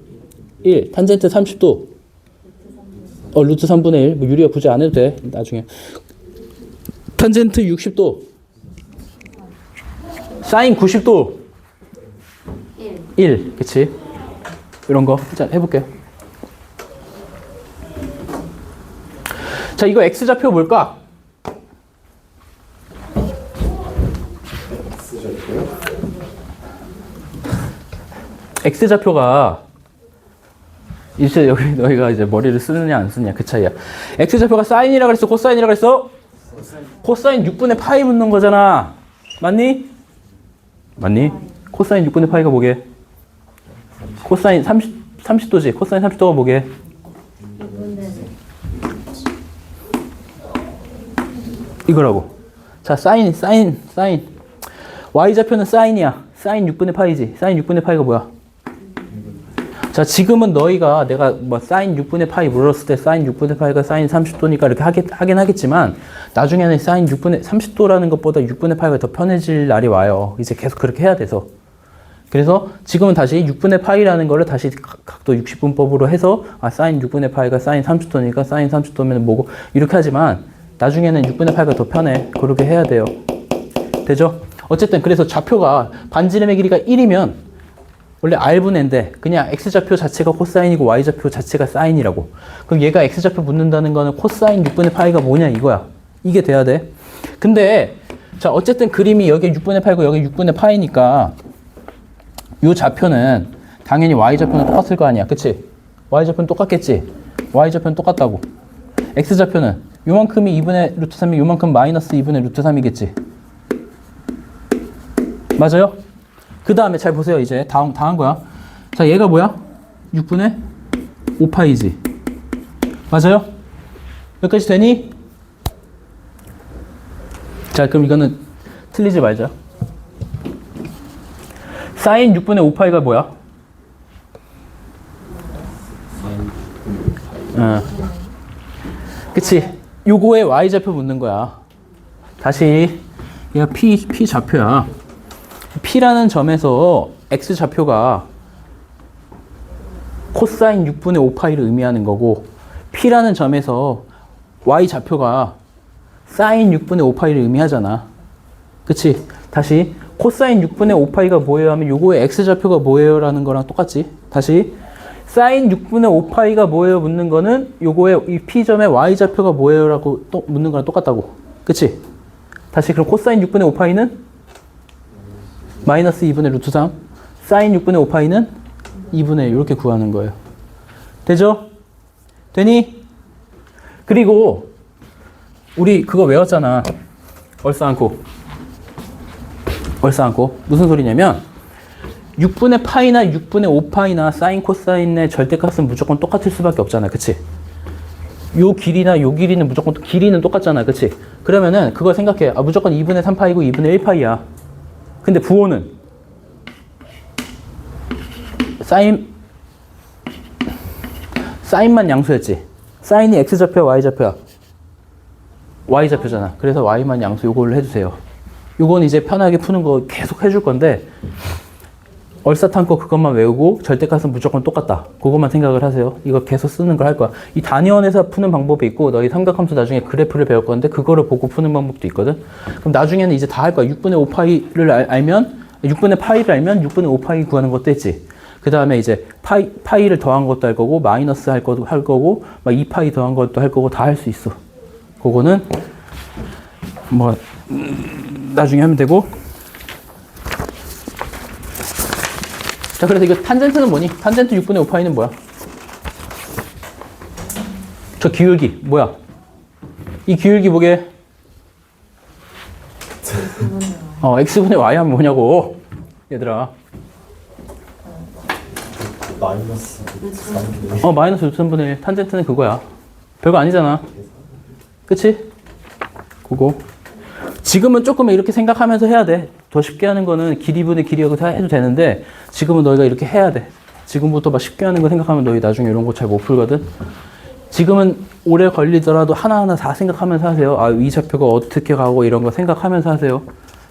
1 탄젠트 30도. 루트 3분의 1 뭐 유리가 굳이 안 해도 돼. 나중에 탄젠트 60도. 사인 90도. 1 그치? 이런 거 자 해볼게요. 자 이거 X좌표 뭘까? X좌표가 이제 여기 너희가 이제 머리를 쓰느냐 안 쓰느냐 그 차이야. X좌표가 사인이라 그랬어? 코사인이라 그랬어? 코사인 6분의 파이 묻는 거잖아. 맞니? 맞니? 코사인 6분의 파이가 뭐게? 코사인 30도지. 코사인 30도가 뭐게? 이거라고. 자, 사인. Y좌표는 사인이야. 사인 6분의 파이지. 사인 6분의 파이가 뭐야? 자, 지금은 너희가 내가 뭐 사인 6분의 파이 물었을 때 사인 6분의 파이가 사인 30도니까 이렇게 하긴 하겠지만 나중에는 사인 6분의 30도라는 것보다 6분의 파이가 더 편해질 날이 와요. 이제 계속 그렇게 해야 돼서. 그래서 지금은 다시 6분의 파이라는 거를 다시 각도 60분법으로 해서 사인 6분의 파이가 사인 30도니까 사인 30도면 뭐고 이렇게 하지만 나중에는 6분의 파이가 더 편해. 그렇게 해야 돼요. 되죠? 어쨌든 그래서 좌표가 반지름의 길이가 1이면 원래 R분의 N인데 그냥 X좌표 자체가 코사인이고 Y좌표 자체가 사인이라고. 그럼 얘가 X좌표 붙는다는 거는 코사인 6분의 파이가 뭐냐 이거야. 이게 돼야 돼. 근데 자 어쨌든 그림이 여기 6분의 파이고 여기 6분의 파이니까 이 좌표는 당연히 Y좌표는 똑같을 거 아니야. 그치? Y좌표는 똑같겠지? Y좌표는 똑같다고. X좌표는 요만큼이 2분의 루트 3이 요만큼 마이너스 2분의 루트 3이겠지? 맞아요? 그 다음에 잘 보세요. 이제 다 한 거야. 자, 얘가 뭐야? 6분의 5파이지. 맞아요? 여기까지 되니? 자, 그럼 이거는 틀리지 말자. 사인 6분의 5파이가 뭐야? 그치? 요거에 Y좌표 묻는 거야. 다시 얘가 P 좌표야. P라는 점에서 X좌표가 코사인 6분의 5파이를 의미하는 거고 P라는 점에서 Y좌표가 사인 6분의 5파이를 의미하잖아. 그치? 다시 코사인 6분의 5파이가 뭐예요 하면 요거의 X좌표가 뭐예요 라는 거랑 똑같지? 다시 사인 6분의 5파이가 뭐예요 묻는 거는 요거의 이 P점의 Y좌표가 뭐예요 라고 또 묻는 거랑 똑같다고. 그치? 다시 그럼 코사인 6분의 5파이는 마이너스 2분의 루트 3 사인 6분의 5파이는 2분의 1 이렇게 구하는 거예요. 되죠? 되니? 그리고 우리 그거 외웠잖아. 얼싸안고 무슨 소리냐면 6분의 파이나 6분의 5파이나 사인 코사인의 절대값은 무조건 똑같을 수밖에 없잖아. 그치? 요 길이나 요 길이는 무조건 길이는 똑같잖아. 그치? 그러면은 그걸 생각해. 무조건 2분의 3파이고 2분의 1파이야. 근데 부호는 사인만 양수였지. 사인이 X좌표야 Y좌표야? Y좌표잖아. 그래서 Y만 양수 요거를 해주세요. 요건 이제 편하게 푸는 거 계속 해줄 건데 얼싸탄 거 그것만 외우고 절대값은 무조건 똑같다. 그것만 생각을 하세요. 이거 계속 쓰는 걸 할 거야. 이 단위원에서 푸는 방법이 있고 너희 삼각함수 나중에 그래프를 배울 건데 그거를 보고 푸는 방법도 있거든. 그럼 나중에는 이제 다 할 거야. 6분의 5파이를 알면 6분의 파이를 알면 6분의 5파이 구하는 것도 했지. 그 다음에 이제 파이를 더한 것도 할 거고, 마이너스 할 거고, 막 2파이 더한 것도 할 거고, 다 할 수 있어. 그거는, 뭐, 나중에 하면 되고. 자, 그래서 이거 탄젠트는 뭐니? 탄젠트 6분의 5파이는 뭐야? 저 기울기, 뭐야? 이 기울기 뭐게? x분의 y 하면 뭐냐고. 얘들아. 마이너스 마이너스 루트 3분의 1. 탄젠트는 그거야. 별거 아니잖아. 그치? 그거. 지금은 조금 이렇게 생각하면서 해야 돼. 더 쉽게 하는 거는 길이분의 길이하고 다 해도 되는데, 지금은 너희가 이렇게 해야 돼. 지금부터 막 쉽게 하는 거 생각하면 너희 나중에 이런 거 잘 못 풀거든. 지금은 오래 걸리더라도 하나하나 다 생각하면서 하세요. 아, 이 좌표가 어떻게 가고 이런 거 생각하면서 하세요.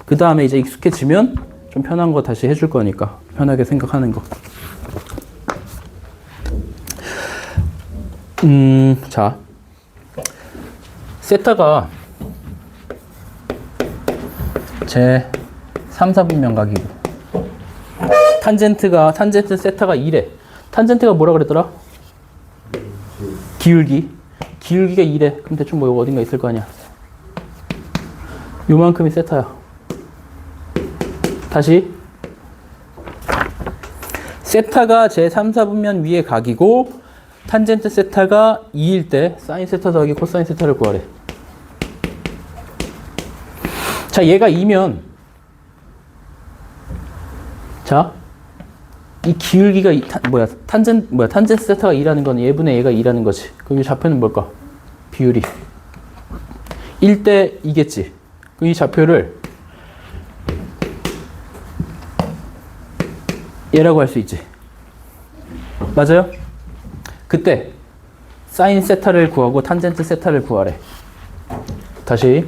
그 다음에 이제 익숙해지면 좀 편한 거 다시 해줄 거니까. 편하게 생각하는 거. 자. 세타가 제 3, 4분면 각이고. 탄젠트 세타가 2래. 탄젠트가 뭐라 그랬더라? 기울기가 2래. 그럼 대충 뭐 어딘가 있을 거 아니야. 요만큼이 세타야. 다시. 세타가 제 3, 4분면 위의 각이고, 탄젠트 세타가 2일 때 사인 세타 더하기 코사인 세타를 구하래. 자, 얘가 2면, 자, 이 기울기가 탄젠트 세타가 2라는 건 얘분의 얘가 2라는 거지. 그럼 이 좌표는 뭘까? 비율이 1대 2겠지. 그럼 이 좌표를 얘라고 할 수 있지. 맞아요? 그때 사인 세타를 구하고 탄젠트 세타를 구하래. 다시.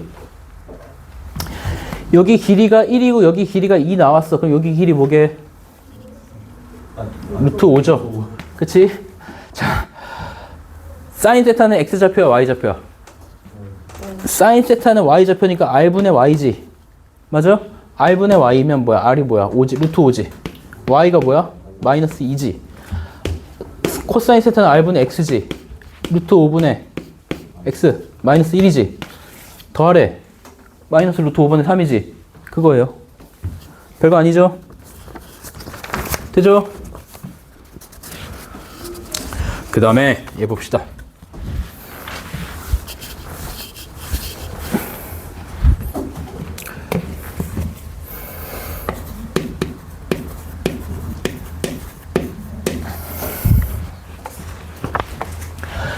여기 길이가 1이고 여기 길이가 2 나왔어. 그럼 여기 길이 뭐게? 루트 5죠. 그치? 자, 사인 세타는 X좌표야, Y좌표야? 사인 세타는 Y좌표니까 R분의 Y지. 맞아? R분의 Y면 뭐야? R이 뭐야? 5지, 루트 5지. Y가 뭐야? 마이너스 2지. 코사인 세타는 R분의 X지. 루트 5분의 X, 마이너스 1이지. 더하래. 마이너스 루트 5분의 3이지. 그거예요. 별거 아니죠? 되죠? 그 다음에 얘 봅시다.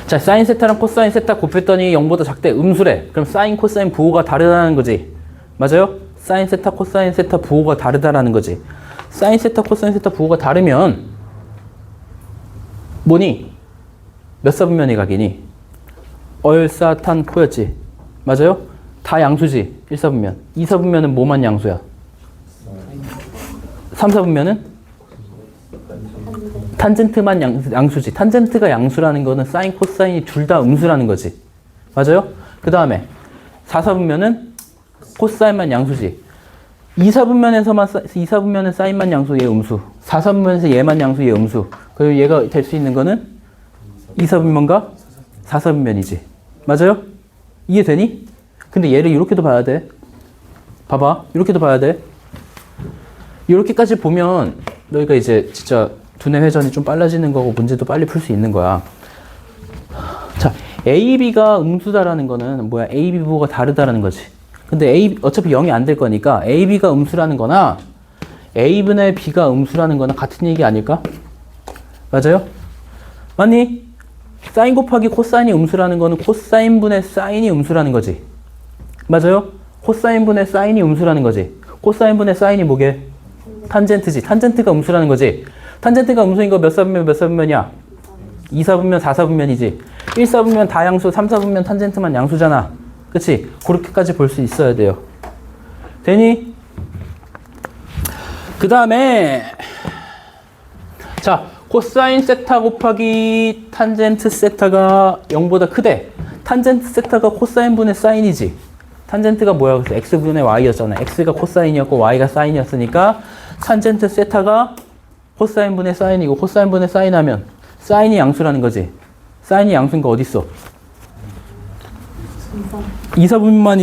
자, 사인 세타랑 코사인 세타 곱했더니 0보다 작대. 음수래. 그럼 사인, 코사인 부호가 다르다는 거지. 맞아요? 사인 세타, 코사인 세타 부호가 다르다라는 거지. 사인 세타, 코사인 세타 부호가 다르면 뭐니? 몇 사분면의 각이니? 얼사탄코였지. 맞아요? 다 양수지. 1사분면. 2사분면은 뭐만 양수야? 3사분면은? 탄젠트만 양수지. 탄젠트가 양수라는 거는 사인, 코사인이 둘 다 음수라는 거지. 맞아요? 그 다음에 4사분면은 코사인만 양수지. 2사분면은 사인만 양수, 얘 음수. 4사분면에서 얘만 양수, 얘 음수. 그리고 얘가 될 수 있는 거는 2사분면과 4사분면이지. 맞아요? 이해되니? 근데 얘를 이렇게도 봐야 돼. 봐봐. 이렇게도 봐야 돼. 이렇게까지 보면 너희가 이제 진짜 두뇌 회전이 좀 빨라지는 거고 문제도 빨리 풀 수 있는 거야. 자, A, B가 음수다라는 거는 뭐야? A, B 부호가 다르다라는 거지. 근데 어차피 0이 안 될 거니까 A, B가 음수라는 거나 A분의 B가 음수라는 거나 같은 얘기 아닐까? 맞아요? 맞니? 사인 곱하기 코사인이 음수라는 거는 코사인분의 사인이 음수라는 거지. 맞아요? 코사인분의 사인이 음수라는 거지. 코사인분의 사인이 뭐게? 탄젠트지. 탄젠트가 음수라는 거지. 탄젠트가 음수인 거 몇 사분면 몇 사분면이야? 2사분면 4사분면이지. 1사분면 다 양수, 3사분면 탄젠트만 양수잖아. 그치? 그렇게까지 볼 수 있어야 돼요. 되니? 그 다음에 자, 코사인 세타 곱하기 탄젠트 세타가 0보다 크대. 탄젠트 세타가 코사인분의 사인이지. 탄젠트가 뭐야? 그래서 x분의 y였잖아. x가 코사인이었고 y가 사인이었으니까 탄젠트 세타가 코사인분의 사인이고 코사인분의 사인하면 사인이 양수라는 거지. 사인이 양수인 거 어디 있어? 이사. 이사분면만